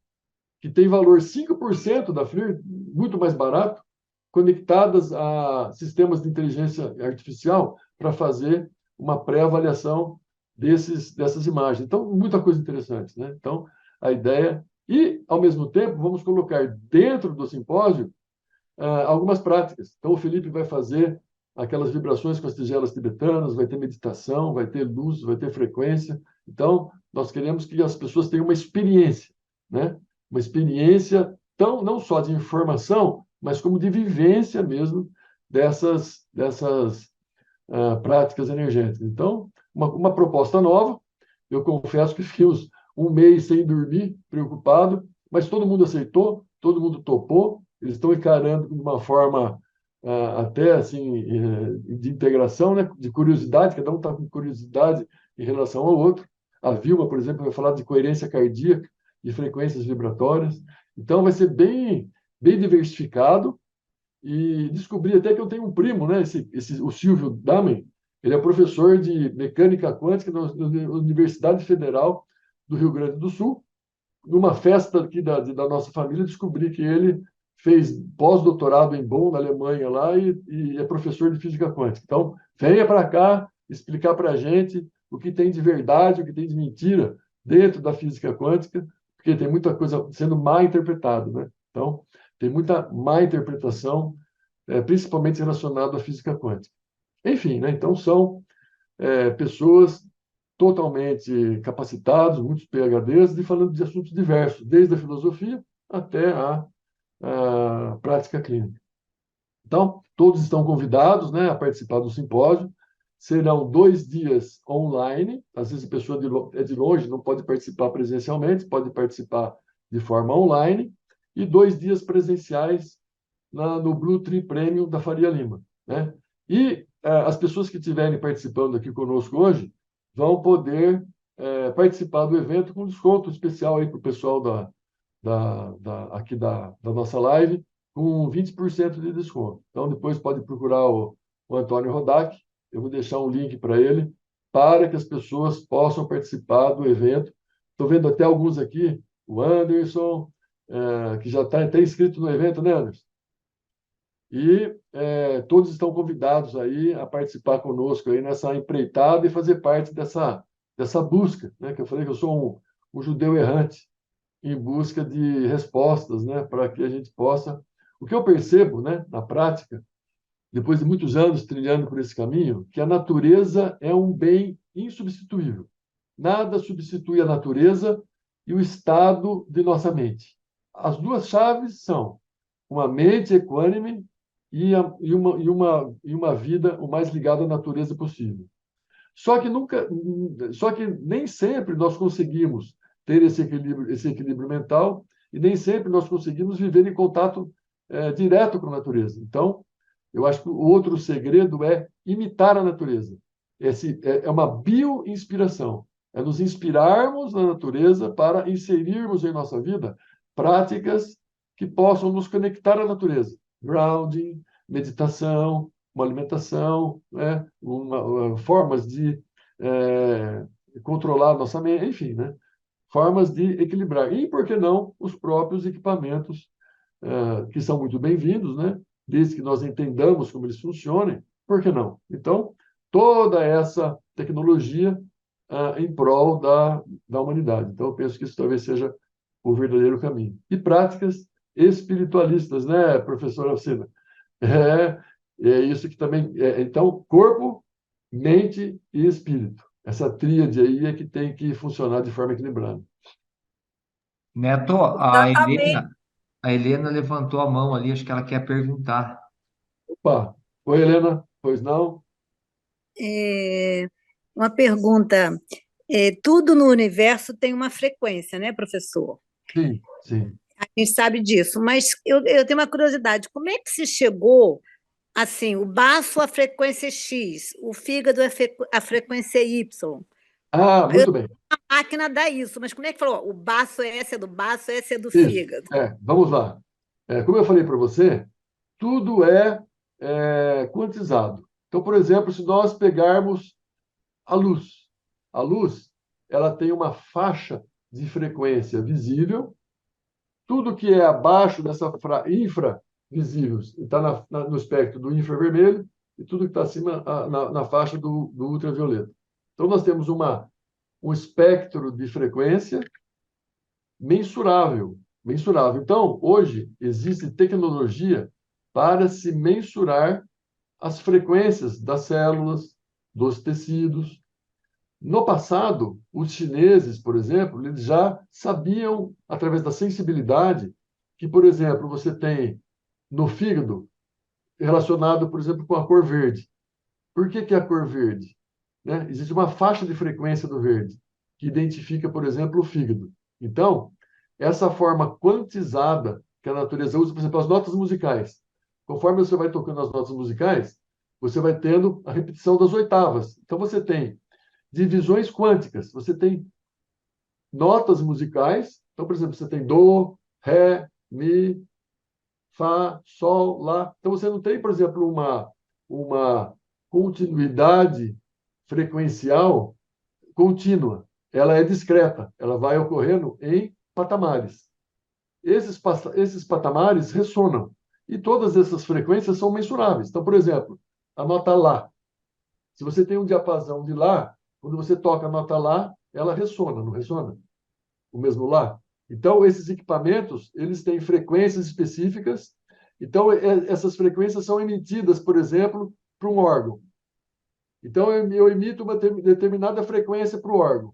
que tem valor 5% da FLIR, muito mais barato, conectadas a sistemas de inteligência artificial para fazer uma pré-avaliação dessas imagens. Então, muita coisa interessante, né? Então, a ideia... E, ao mesmo tempo, vamos colocar dentro do simpósio algumas práticas. Então, o Felipe vai fazer aquelas vibrações com as tigelas tibetanas, vai ter meditação, vai ter luz, vai ter frequência. Então, nós queremos que as pessoas tenham uma experiência, né? Uma experiência não só de informação, mas como de vivência mesmo dessas práticas energéticas. Então, uma proposta nova. Eu confesso que fiquei um mês sem dormir, preocupado, mas todo mundo aceitou, todo mundo topou. Eles estão encarando de uma forma até assim de integração, né? De curiosidade, cada um está com curiosidade em relação ao outro. A Vilma, por exemplo, vai falar de coerência cardíaca e frequências vibratórias. Então, vai ser bem diversificado. E descobri até que eu tenho um primo, né? O Silvio Damen, ele é professor de mecânica quântica na Universidade Federal do Rio Grande do Sul. Numa festa aqui da nossa família, descobri que ele fez pós-doutorado em Bonn, na Alemanha, lá, e é professor de física quântica. Então, venha para cá explicar para a gente o que tem de verdade, o que tem de mentira dentro da física quântica, porque tem muita coisa sendo mal interpretada, né? Então, tem muita má interpretação, principalmente relacionada à física quântica. Enfim, né? Então, são pessoas totalmente capacitados, muitos PhDs, e falando de assuntos diversos, desde a filosofia até a prática clínica. Então, todos estão convidados, né, a participar do simpósio. Serão 2 dias online. Às vezes a pessoa é de longe, não pode participar presencialmente, pode participar de forma online. E 2 dias presenciais no Blue Tree Premium da Faria Lima, né? E as pessoas que estiverem participando aqui conosco hoje vão poder participar do evento com desconto especial aí para o pessoal aqui da nossa live, com 20% de desconto. Então, depois pode procurar o Antônio Rodak, eu vou deixar um link para ele, para que as pessoas possam participar do evento. Estou vendo até alguns aqui, o Anderson, que já está até inscrito no evento, né, Anderson? E todos estão convidados aí a participar conosco aí nessa empreitada e fazer parte dessa busca, né? Que eu falei que eu sou um judeu errante em busca de respostas, né? Para que a gente possa... O que eu percebo, né, na prática, depois de muitos anos trilhando por esse caminho, que a natureza é um bem insubstituível. nada substitui a natureza e o estado de nossa mente. As duas chaves são uma mente equânime e uma vida o mais ligada à natureza possível. Só que nem sempre nós conseguimos ter esse equilíbrio mental e nem sempre nós conseguimos viver em contato direto com a natureza. Então, eu acho que o outro segredo é imitar a natureza. É uma bioinspiração. É nos inspirarmos na natureza para inserirmos em nossa vida práticas que possam nos conectar à natureza. Grounding, meditação, uma alimentação, né? Formas de controlar a nossa mente, enfim, né? Formas de equilibrar. E, por que não, os próprios equipamentos, que são muito bem-vindos, né? Desde que nós entendamos como eles funcionem, por que não? Então, toda essa tecnologia em prol da humanidade. Então, eu penso que isso talvez seja o verdadeiro caminho. E práticas espiritualistas, né, professora Alcina? É isso que também. Então, corpo, mente e espírito. Essa tríade aí é que tem que funcionar de forma equilibrada. Neto, Exatamente. A Helena levantou a mão ali, acho que ela quer perguntar. Opa! Oi, Helena. Pois não? É, uma pergunta. Tudo no universo tem uma frequência, né, professor? Sim, sim. A gente sabe disso, mas eu tenho uma curiosidade. Como é que se chegou, assim, o baço a frequência X, o fígado a frequência Y? Muito bem. A máquina dá isso, mas como é que falou? O baço esse é do baço, esse é do Isso. fígado. Vamos lá. Como eu falei para você, tudo é quantizado. Então, por exemplo, se nós pegarmos a luz, ela tem uma faixa de frequência visível. Tudo que é abaixo dessa infravisível está no espectro do infravermelho e tudo que está acima na faixa do ultravioleta. Então, nós temos um espectro de frequência mensurável. Então, hoje, existe tecnologia para se mensurar as frequências das células, dos tecidos. No passado, os chineses, por exemplo, eles já sabiam, através da sensibilidade, que, por exemplo, você tem no fígado relacionado, por exemplo, com a cor verde. Por que a cor verde? Né? Existe uma faixa de frequência do verde, que identifica, por exemplo, o fígado. Então, essa forma quantizada que a natureza usa, por exemplo, as notas musicais. Conforme você vai tocando as notas musicais, você vai tendo a repetição das oitavas. Então, você tem divisões quânticas. Você tem notas musicais. Então, por exemplo, você tem do, ré, mi, fá, sol, lá. Então, você não tem, por exemplo, uma continuidade frequencial contínua. Ela é discreta. Ela vai ocorrendo em patamares. Esses patamares ressonam. E todas essas frequências são mensuráveis. Então, por exemplo, a nota lá. Se você tem um diapasão de lá, quando você toca a nota lá, ela ressona, não ressona? O mesmo lá? Então, esses equipamentos, eles têm frequências específicas. Então, essas frequências são emitidas, por exemplo, para um órgão. Então, eu emito uma determinada frequência para o órgão.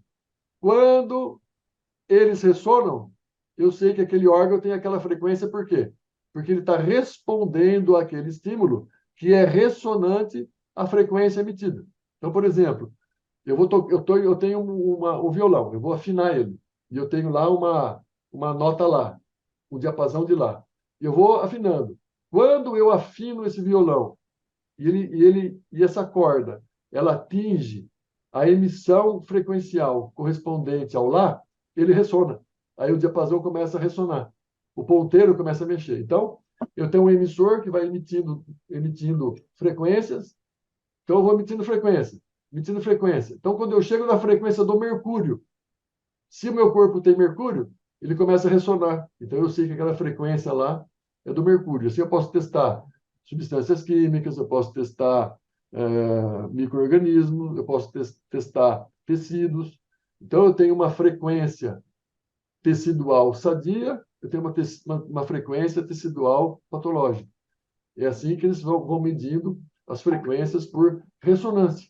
Quando eles ressonam, eu sei que aquele órgão tem aquela frequência, por quê? Porque ele está respondendo àquele estímulo que é ressonante à frequência emitida. Então, por exemplo, eu tenho um violão, eu vou afinar ele, e eu tenho lá uma nota lá, um diapasão de lá. E eu vou afinando. Quando eu afino esse violão e essa corda, ela atinge a emissão frequencial correspondente ao lá, ele ressona. Aí o diapasão começa a ressonar. O ponteiro começa a mexer. Então, eu tenho um emissor que vai emitindo frequências. Então, eu vou emitindo frequência. Então, quando eu chego na frequência do mercúrio, se o meu corpo tem mercúrio, ele começa a ressonar. Então, eu sei que aquela frequência lá é do mercúrio. Assim, eu posso testar substâncias químicas, eu posso testar micro-organismos, eu posso testar tecidos. Então, eu tenho uma frequência tecidual sadia, eu tenho uma frequência tecidual patológica. É assim que eles vão medindo as frequências por ressonância.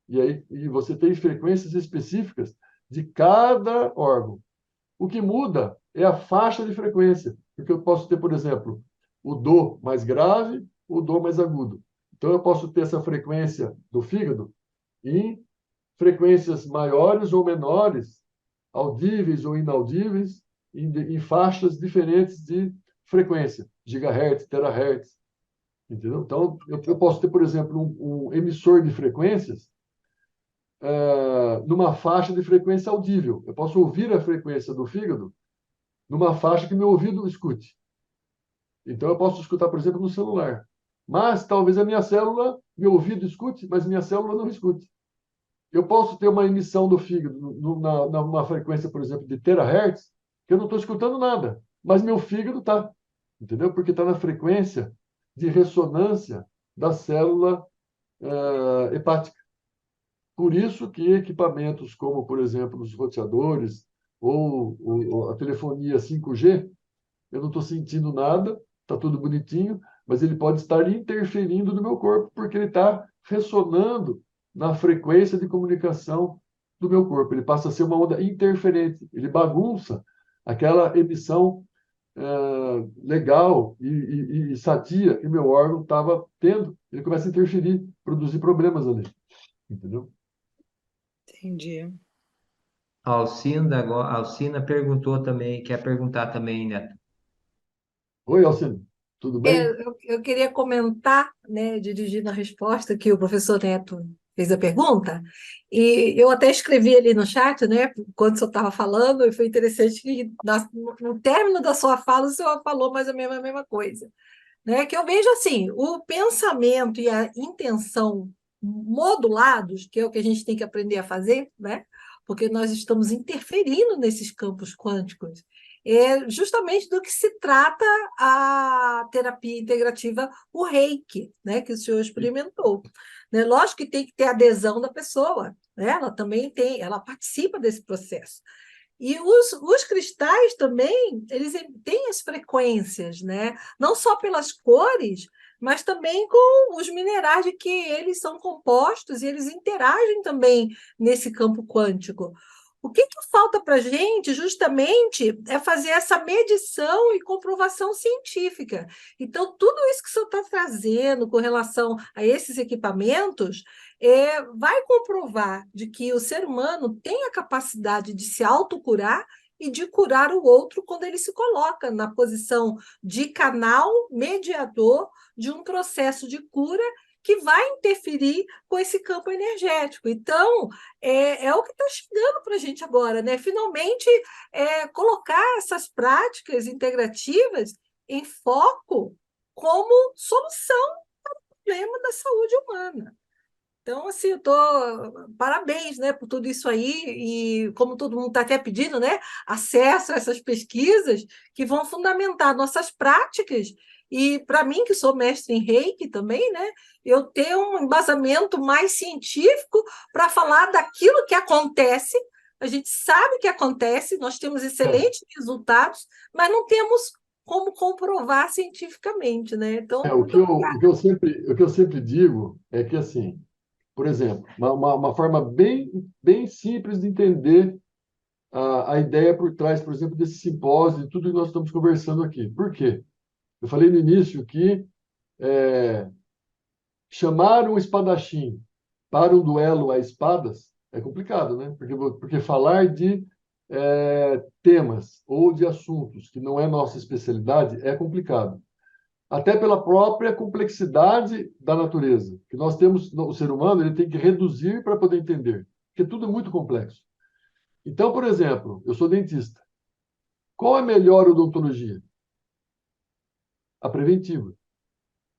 E você tem frequências específicas de cada órgão. O que muda é a faixa de frequência, porque eu posso ter, por exemplo, o dó mais grave, o dó mais agudo. Então, eu posso ter essa frequência do fígado em frequências maiores ou menores, audíveis ou inaudíveis, em faixas diferentes de frequência, gigahertz, terahertz, entendeu? Então, eu posso ter, por exemplo, um emissor de frequências numa faixa de frequência audível. Eu posso ouvir a frequência do fígado numa faixa que meu ouvido escute. Então, eu posso escutar, por exemplo, no celular. Mas talvez a minha célula, meu ouvido escute, mas minha célula não escute. Eu posso ter uma emissão do fígado numa frequência, por exemplo, de terahertz, que eu não estou escutando nada, mas meu fígado está, entendeu? Porque está na frequência de ressonância da célula hepática. Por isso que equipamentos como, por exemplo, os roteadores ou a telefonia 5G, eu não estou sentindo nada, está tudo bonitinho, mas ele pode estar interferindo no meu corpo, porque ele está ressonando na frequência de comunicação do meu corpo. Ele passa a ser uma onda interferente, ele bagunça aquela emissão legal e sadia que meu órgão estava tendo. Ele começa a interferir, produzir problemas ali, entendeu? Entendi. A Alcina perguntou também, quer perguntar também, Neto. Oi, Alcino, tudo bem? Eu queria comentar, né, dirigindo a resposta que o professor Neto fez a pergunta, e eu até escrevi ali no chat, né, quando o senhor estava falando, e foi interessante que no término da sua fala, o senhor falou mais ou menos a mesma coisa, né, que eu vejo assim, o pensamento e a intenção modulados, que é o que a gente tem que aprender a fazer, né, porque nós estamos interferindo nesses campos quânticos, é justamente do que se trata a terapia integrativa, o Reiki, né, que o senhor experimentou. Né? Lógico que tem que ter adesão da pessoa, né? Ela também tem, ela participa desse processo. E os cristais também, eles têm as frequências, né? Não só pelas cores, mas também com os minerais de que eles são compostos e eles interagem também nesse campo quântico. O que falta para a gente, justamente, é fazer essa medição e comprovação científica. Então, tudo isso que o senhor está trazendo com relação a esses equipamentos vai comprovar de que o ser humano tem a capacidade de se autocurar e de curar o outro quando ele se coloca na posição de canal mediador de um processo de cura que vai interferir com esse campo energético. Então, é o que está chegando para a gente agora, né? Finalmente, colocar essas práticas integrativas em foco como solução para o problema da saúde humana. Então, assim, eu tô parabéns, né, por tudo isso aí, e como todo mundo está até pedindo, né, acesso a essas pesquisas que vão fundamentar nossas práticas. E para mim, que sou mestre em Reiki também, né, eu ter um embasamento mais científico para falar daquilo que acontece. A gente sabe que acontece, nós temos excelentes resultados, mas não temos como comprovar cientificamente, né? Então, O que eu sempre digo é que, assim, por exemplo, uma forma bem simples de entender a ideia por trás, por exemplo, desse simpósio e tudo que nós estamos conversando aqui. Por quê? Eu falei no início que chamar um espadachim para um duelo a espadas é complicado, né? Porque falar de temas ou de assuntos que não é nossa especialidade é complicado. Até pela própria complexidade da natureza, que nós temos, o ser humano, ele tem que reduzir para poder entender, porque tudo é muito complexo. Então, por exemplo, eu sou dentista. Qual é a melhor odontologia? A preventiva.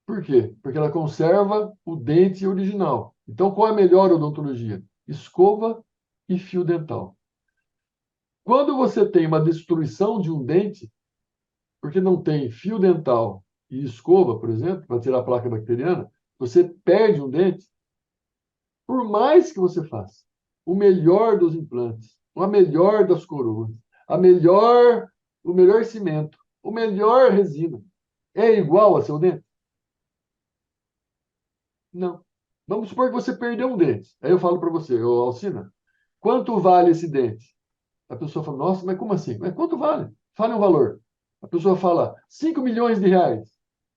Por quê? Porque ela conserva o dente original. Então, qual é a melhor odontologia? Escova e fio dental. Quando você tem uma destruição de um dente, porque não tem fio dental e escova, por exemplo, para tirar a placa bacteriana, você perde um dente, por mais que você faça o melhor dos implantes, a melhor das coroas, o melhor cimento, o melhor resina, é igual a seu dente? Não. Vamos supor que você perdeu um dente. Aí eu falo para você, Alcina, quanto vale esse dente? A pessoa fala, nossa, mas como assim? Mas quanto vale? Fale um valor. A pessoa fala, 5 milhões de reais.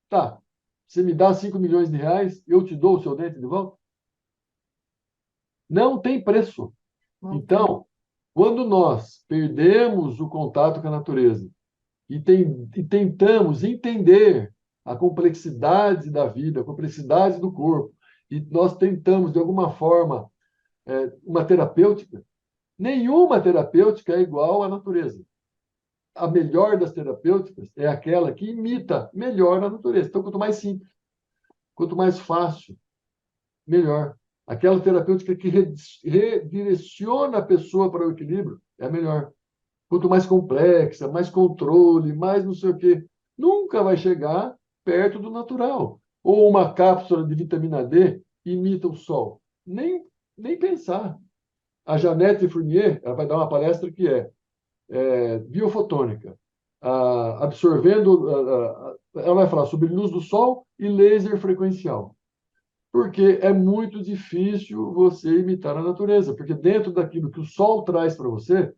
Tá, você me dá 5 milhões de reais, eu te dou o seu dente de volta? Não tem preço. Não tem. Então, quando nós perdemos o contato com a natureza e tentamos entender a complexidade da vida, a complexidade do corpo, e nós tentamos, de alguma forma, uma terapêutica, nenhuma terapêutica é igual à natureza. A melhor das terapêuticas é aquela que imita melhor a natureza. Então, quanto mais simples, quanto mais fácil, melhor. Aquela terapêutica que redireciona a pessoa para o equilíbrio é a melhor. Quanto mais complexa, mais controle, mais não sei o quê, nunca vai chegar perto do natural. Ou uma cápsula de vitamina D imita o sol. Nem pensar. A Janete Fournier, ela vai dar uma palestra que é biofotônica, ela vai falar sobre luz do sol e laser frequencial. Porque é muito difícil você imitar a natureza, porque dentro daquilo que o sol traz para você,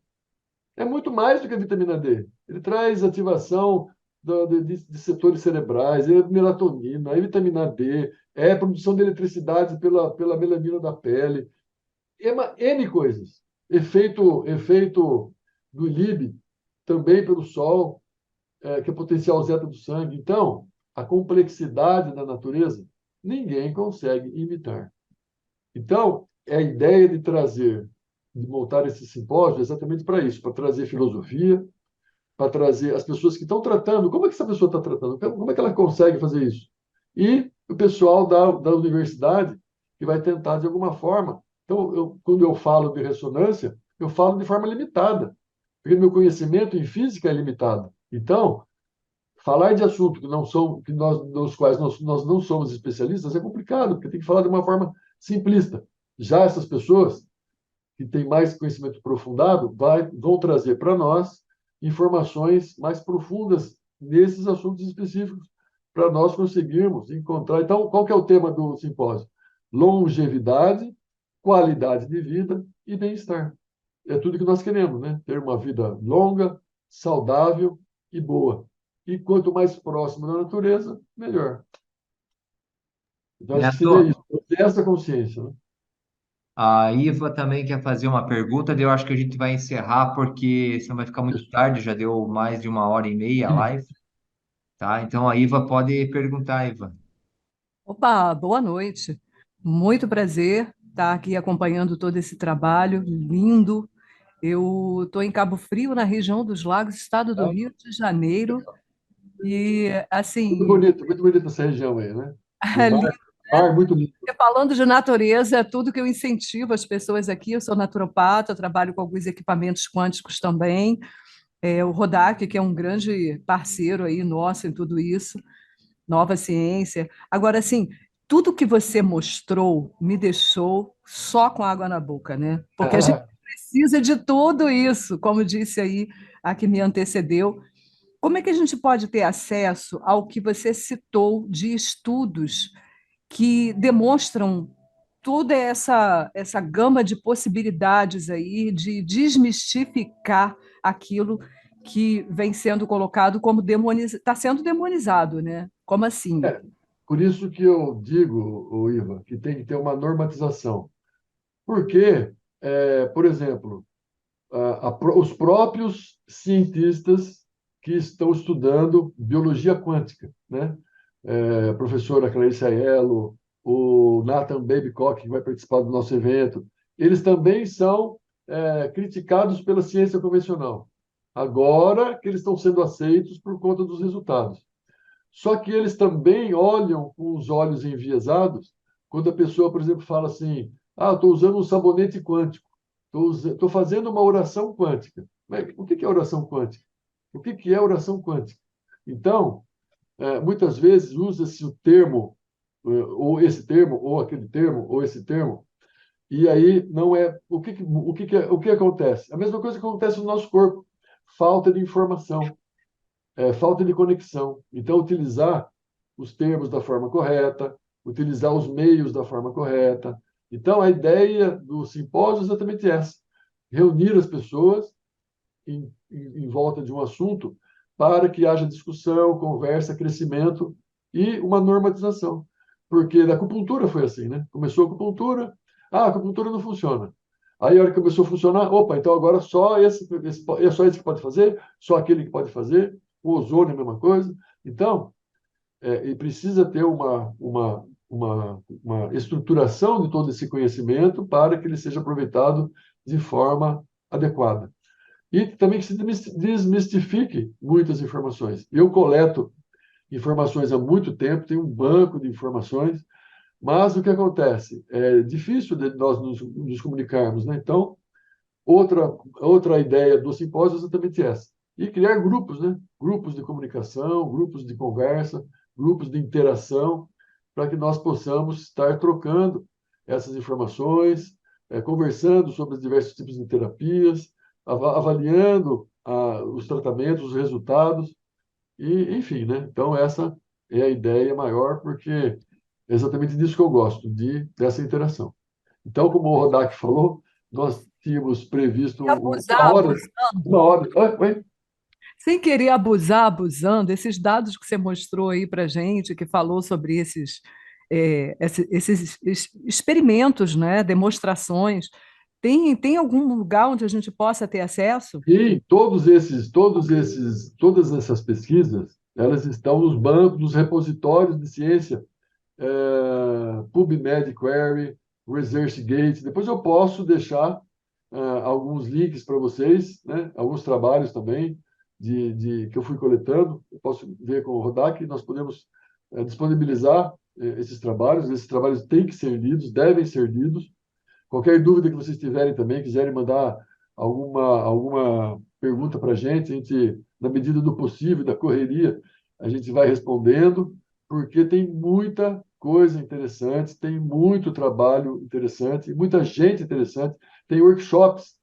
é muito mais do que a vitamina D. Ele traz ativação de setores cerebrais, é melatonina, é vitamina D, é produção de eletricidade pela melanina da pele, N coisas. Efeito do Lib, também pelo sol, que é potencial zeta do sangue. Então, a complexidade da natureza, ninguém consegue imitar. Então, é a ideia de montar esse simpósio exatamente para isso, para trazer filosofia, para trazer as pessoas que estão tratando, como é que essa pessoa está tratando, como é que ela consegue fazer isso? E o pessoal da universidade, que vai tentar de alguma forma. Então, quando eu falo de ressonância, eu falo de forma limitada, porque meu conhecimento em física é limitado. Então, falar de assunto nos quais nós não somos especialistas é complicado, porque tem que falar de uma forma simplista. Já essas pessoas que têm mais conhecimento aprofundado vão trazer para nós informações mais profundas nesses assuntos específicos, para nós conseguirmos encontrar. Então, qual que é o tema do simpósio? Longevidade, qualidade de vida e bem-estar. É tudo que nós queremos, né? Ter uma vida longa, saudável e boa. E quanto mais próximo da natureza, melhor. Então, acho que seria Neto, isso. Ter essa consciência, né? a Iva também quer fazer uma pergunta, daí eu acho que a gente vai encerrar, porque senão vai ficar muito tarde, já deu mais de 1h30 a live, tá? Então a Iva pode perguntar, Iva. Opa, boa noite. Muito prazer estar aqui acompanhando todo esse trabalho lindo. Eu estou em Cabo Frio, na região dos Lagos, estado do Rio de Janeiro. E, assim, Muito bonita essa região aí, né? é lindo. Mar muito lindo. Falando de natureza, é tudo que eu incentivo as pessoas aqui. Eu sou naturopata, trabalho com alguns equipamentos quânticos também. O Rodak, que é um grande parceiro aí nosso em tudo isso, nova ciência. Agora, assim, tudo que você mostrou me deixou só com água na boca, né? Porque a gente precisa de tudo isso, como disse aí a que me antecedeu. Como é que a gente pode ter acesso ao que você citou de estudos que demonstram toda essa gama de possibilidades aí de desmistificar aquilo que vem sendo colocado como está sendo demonizado, né? Como assim? Por isso que eu digo, Iva, que tem que ter uma normatização. Porque, por exemplo, os próprios cientistas que estão estudando biologia quântica, né? A professora Clarice Aiello, o Nathan Babcock, que vai participar do nosso evento, eles também são criticados pela ciência convencional. Agora que eles estão sendo aceitos por conta dos resultados. Só que eles também olham com os olhos enviesados quando a pessoa, por exemplo, fala assim: estou usando um sabonete quântico, estou fazendo uma oração quântica. Mas o que é oração quântica? O que é oração quântica? Então, muitas vezes usa-se o termo, ou esse termo, ou aquele termo, ou esse termo, e aí não é. O que acontece? A mesma coisa que acontece no nosso corpo: falta de informação. Falta de conexão. Então, utilizar os termos da forma correta, utilizar os meios da forma correta. Então, a ideia do simpósio é exatamente essa: reunir as pessoas em volta de um assunto para que haja discussão, conversa, crescimento e uma normatização. Porque da acupuntura foi assim, né? Começou a acupuntura, a acupuntura não funciona. Aí, a hora que começou a funcionar, opa, então agora só é só esse que pode fazer, só aquele que pode fazer, o ozônio é a mesma coisa. Então, e precisa ter uma estruturação de todo esse conhecimento para que ele seja aproveitado de forma adequada. E também que se desmistifique muitas informações. Eu coleto informações há muito tempo, tenho um banco de informações, mas o que acontece? É difícil de nós nos comunicarmos, né? Então, outra ideia do simpósio é exatamente essa. E criar grupos, né? Grupos de comunicação, grupos de conversa, grupos de interação, para que nós possamos estar trocando essas informações, conversando sobre os diversos tipos de terapias, avaliando os tratamentos, os resultados, e, enfim, né? Então, essa é a ideia maior, porque é exatamente disso que eu gosto, dessa interação. Então, como o Rodak falou, nós tínhamos previsto Abusar, uma hora. Oi? sem querer abusando, esses dados que você mostrou aí para gente, que falou sobre esses experimentos, né, demonstrações, tem algum lugar onde a gente possa ter acesso? E todas essas pesquisas, elas estão nos bancos, nos repositórios de ciência, PubMed Query, ResearchGate. Depois eu posso deixar alguns links para vocês, né? Alguns trabalhos também que eu fui coletando. Eu posso ver com o Rodak, nós podemos disponibilizar esses trabalhos. Esses trabalhos têm que ser lidos, devem ser lidos. Qualquer dúvida que vocês tiverem também, quiserem mandar alguma pergunta para a gente, na medida do possível, da correria, a gente vai respondendo, porque tem muita coisa interessante, tem muito trabalho interessante, muita gente interessante, tem workshops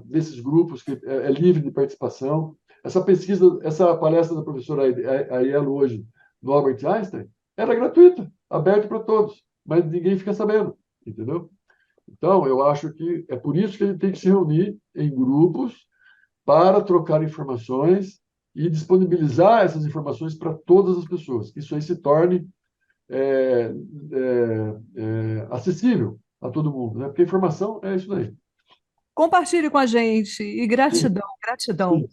desses grupos que é livre de participação. Essa pesquisa, essa palestra da professora Aiello hoje no Albert Einstein era gratuita, aberta para todos, mas ninguém fica sabendo, entendeu? Então, eu acho que é por isso que a gente tem que se reunir em grupos para trocar informações e disponibilizar essas informações para todas as pessoas, que isso aí se torne acessível a todo mundo, né? Porque a informação é isso daí. Compartilhe com a gente e gratidão, gratidão. Sim.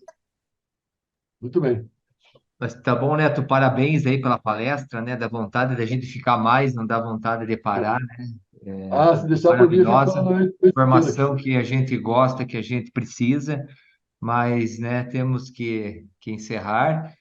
Muito bem. Mas tá bom, Neto, parabéns aí pela palestra, né? Dá vontade da gente ficar mais, não dá vontade de parar, né? Se deixar por mim, eu fico Maravilhosa, falando a noite toda informação aqui. que a gente gosta, que a gente precisa, mas, né, temos que encerrar.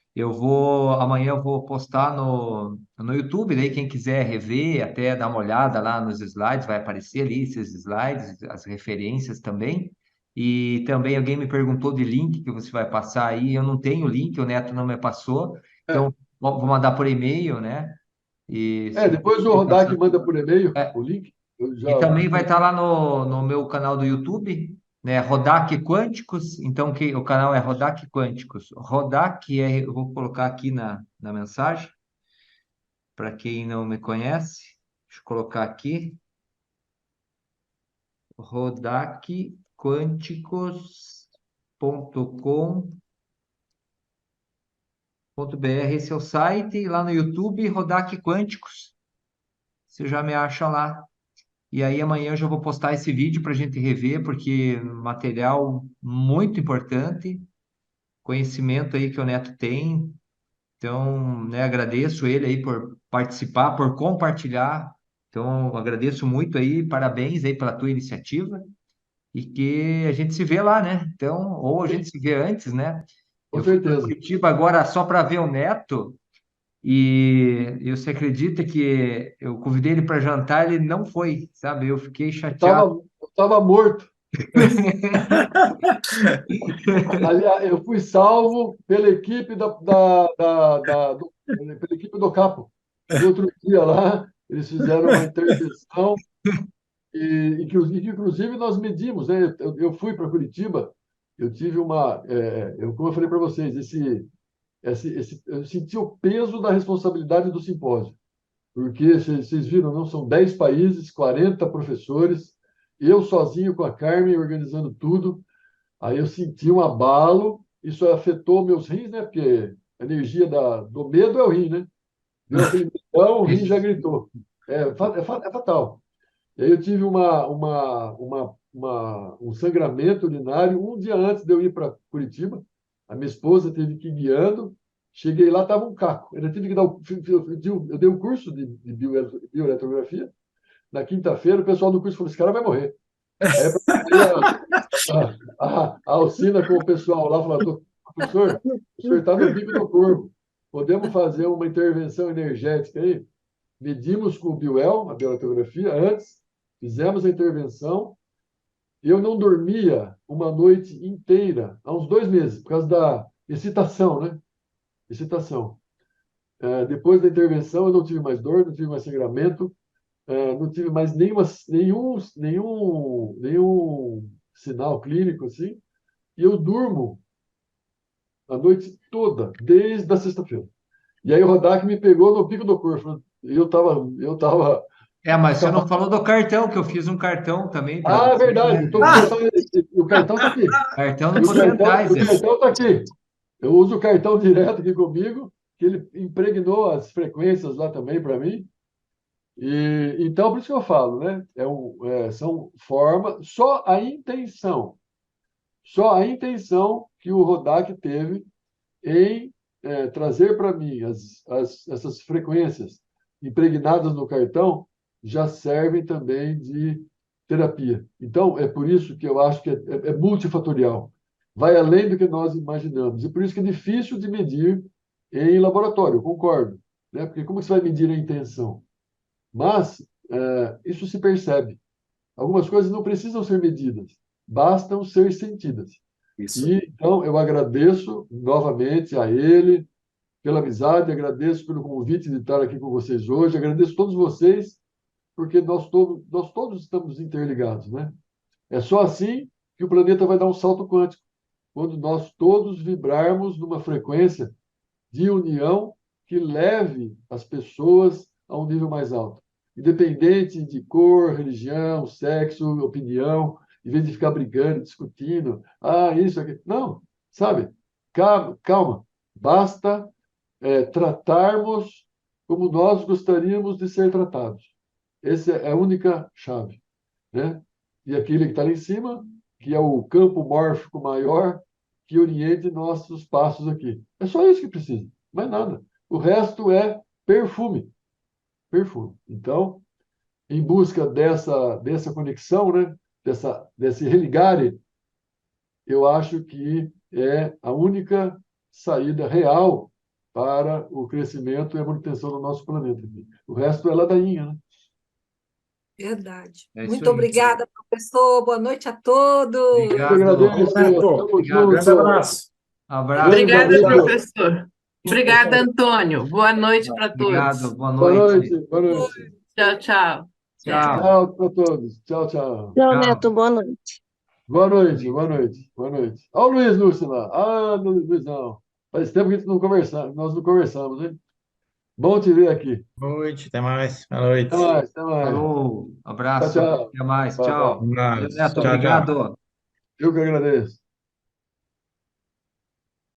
Amanhã eu vou postar no YouTube, daí quem quiser rever, até dar uma olhada lá nos slides, vai aparecer ali esses slides, as referências também. E também alguém me perguntou de link que você vai passar aí, eu não tenho link, o Neto não me passou, então vou mandar por e-mail, né? E se Depois o você Rodak passar... manda por e-mail É, o link. Eu e já... também vai estar lá no meu canal do YouTube, né? Rodak Quânticos. Então, o canal é Rodak Quânticos. Rodak eu vou colocar aqui na mensagem, para quem não me conhece. Deixa eu colocar aqui. rodakquânticos.com.br, esse é o site. E lá no YouTube, Rodak Quânticos. Você já me acha lá. E aí amanhã eu já vou postar esse vídeo para a gente rever, porque material muito importante, conhecimento aí que o Neto tem. Então, né, agradeço ele aí por participar, por compartilhar. Então, agradeço muito aí, parabéns aí pela tua iniciativa e que a gente se vê lá, né? Então, ou a gente se vê antes, né? Com Eu fui para certeza. Curitiba agora só para ver o Neto. E você acredita que eu convidei ele para jantar, ele não foi, sabe? Eu fiquei chateado. Eu tava morto. Aliás, eu fui salvo pela equipe pela equipe do Capo. No outro dia lá, eles fizeram uma intervenção que inclusive nós medimos, né? Eu fui para Curitiba, eu tive como eu falei para vocês, eu senti o peso da responsabilidade do simpósio, porque vocês viram, não são 10 países, 40 professores, eu sozinho com a Carmen organizando tudo. Aí eu senti um abalo, isso afetou meus rins, né? Porque a energia do medo é o rim, né? Deu aquele medão, o rim já gritou. É fatal. E aí eu tive um sangramento urinário um dia antes de eu ir para Curitiba. A minha esposa teve que ir guiando. Cheguei lá, estava um caco. Eu tive que dar eu dei um curso de bioeletrografia. Na quinta-feira, o pessoal do curso falou: esse cara vai morrer. Aí a Alcina com o pessoal lá falou: professor, o senhor está no bico do corvo. Podemos fazer uma intervenção energética aí? Medimos com o Bioel, a bioeletrografia, antes, fizemos a intervenção. Eu não dormia uma noite inteira, há uns 2 meses, por causa da excitação, né? Excitação. Depois da intervenção, eu não tive mais dor, não tive mais sangramento, não tive mais nenhum sinal clínico, assim, e eu durmo a noite toda, desde a sexta-feira. E aí o Rodak me pegou no pico do corpo. Eu tava. Mas você não falou do cartão, que eu fiz um cartão também para Ah, você, verdade. né? O cartão está aqui. Cartão do O Potentizer. cartão está aqui. Eu uso o cartão direto aqui comigo, que ele impregnou as frequências lá também para mim. E então, por isso que eu falo, né? São formas, só a intenção que o Rodak teve em trazer para mim essas frequências impregnadas no cartão já servem também de terapia. Então, é por isso que eu acho que é multifatorial. Vai além do que nós imaginamos. E por isso que é difícil de medir em laboratório, eu concordo. Né? Porque como você vai medir a intenção? Mas isso se percebe. Algumas coisas não precisam ser medidas, bastam ser sentidas. Isso. E, então, eu agradeço novamente a ele pela amizade, agradeço pelo convite de estar aqui com vocês hoje, agradeço a todos vocês, porque nós todos estamos interligados, né? É só assim que o planeta vai dar um salto quântico, quando nós todos vibrarmos numa frequência de união que leve as pessoas a um nível mais alto, independente de cor, religião, sexo, opinião, em vez de ficar brigando, discutindo, isso aqui. Não, sabe? Calma. Basta tratarmos como nós gostaríamos de ser tratados. Essa é a única chave, né? E aquele que está lá em cima, que é o campo mórfico maior, que oriente nossos passos aqui. É só isso que precisa, mais nada. O resto é perfume. Perfume. Então, em busca dessa conexão, né? Desse religare, eu acho que é a única saída real para o crescimento e a manutenção do nosso planeta. O resto é ladainha, né? Verdade. É isso Muito aí. obrigada, professor. Boa noite a todos. Eu Obrigado. agradeço. Neto. Tamo Obrigado. Grande junto. abraço. Abraço. Obrigada, Grande amigo. professor. Obrigada, Antônio. Boa noite para Obrigado. todos. Boa Boa noite. noite. Boa noite. Tchau, tchau. Tchau. Tchau para todos. Tchau, tchau. Tchau, Tchau. Neto, boa noite. Boa noite, boa noite, boa noite. Olha o Luiz Lúcio lá. Luizão. Faz tempo que nós não conversamos, hein? Bom te ver aqui. Boa noite, até mais. Boa noite. Até mais, até mais. Falou. Tchau, Abraço. tchau. Até mais. Tchau, Tchau. tchau. Um abraço. Neto, Tchau, tchau. obrigado. Eu que agradeço.